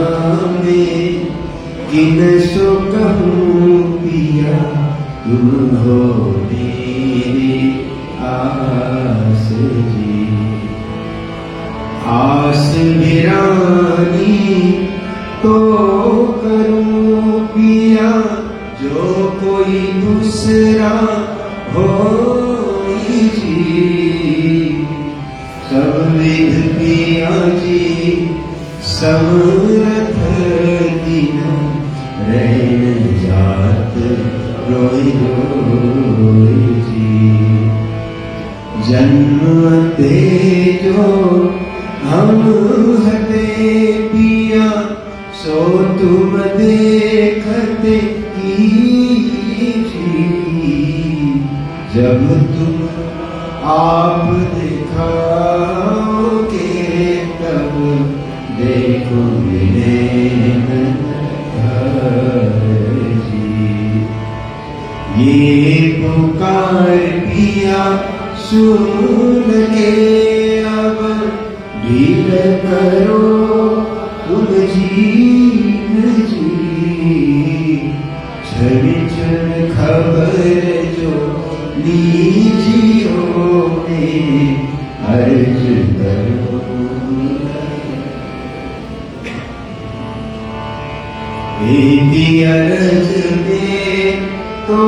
S2: में किन सो कहूँ पिया तुम हो मेरी आस जी आस भिरानी तो करूं पिया जो कोई दूसरा हो जी सब विध पिया जी समरथ दीना रहन जात रोई रोई जी जन्मते जो हम हते पिया सो तुम देखते कीजिए जब तुम आप दिखाओगे तब देखोगे ये पुकार पिया सुन के अब ढील करो तुम जीन जी क्षण क्षण खबर जो लीजियो में अर्ज करो बेटी अर्ज में तो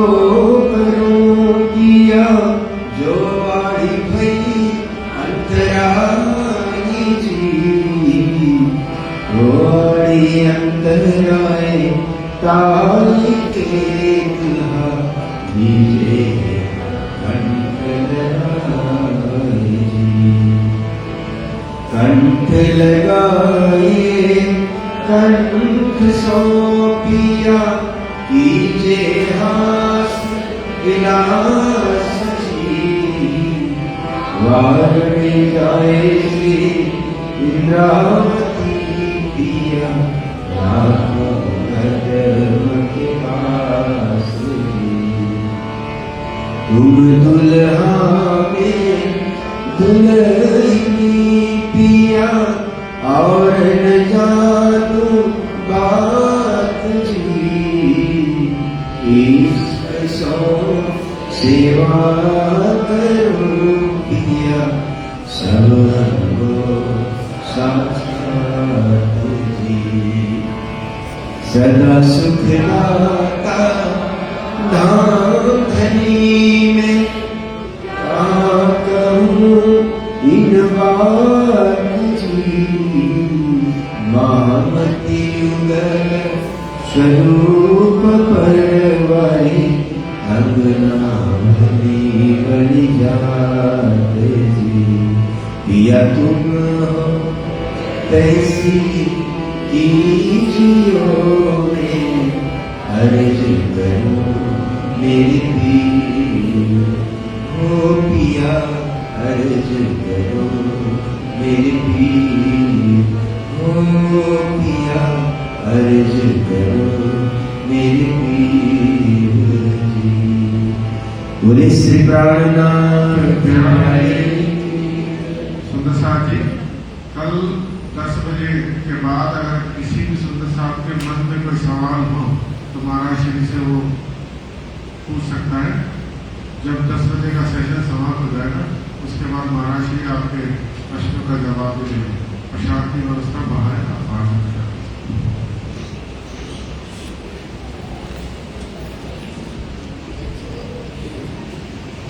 S2: करो किया जो वाड़ी भई अंतराई जी वाड़ी अंतराय ताली के दुल्हा दीजे कंठ लगाए कंठ सौंपिया कीजे हास विलास वार में जाएगी इंद्रावती पिया राघव के पास तुम दुल्हा में दुल्हनी पिया और न जानो बात जी इस सौ सेवा करो पिया सब साक्षात जी सदा सुख लाता धाम धनी में कहूँ इन बात जी महामती युगल स्वरूप परवाई अंगना भली बड़ी जात जी पिया तुम हो तैसी कीजियो में अर्ज करो मेरी भी हो पिया अर्ज करो मेरी भी हो पिया अर्ज करो मेरी भी बोले श्री प्राणनाथ
S1: सुंदर साहब जी कल 10 बजे के बाद अगर किसी भी सुंदर साहब के मन में कोई सवाल हो तो महाराज श्री से वो पूछ सकता है। जब 10 बजे का सेशन समाप्त हो जाएगा उसके बाद महाराज जी आपके प्रश्नों का जवाब भी देंगे। प्रसाद की व्यवस्था बाहर आप आ सकते हैं।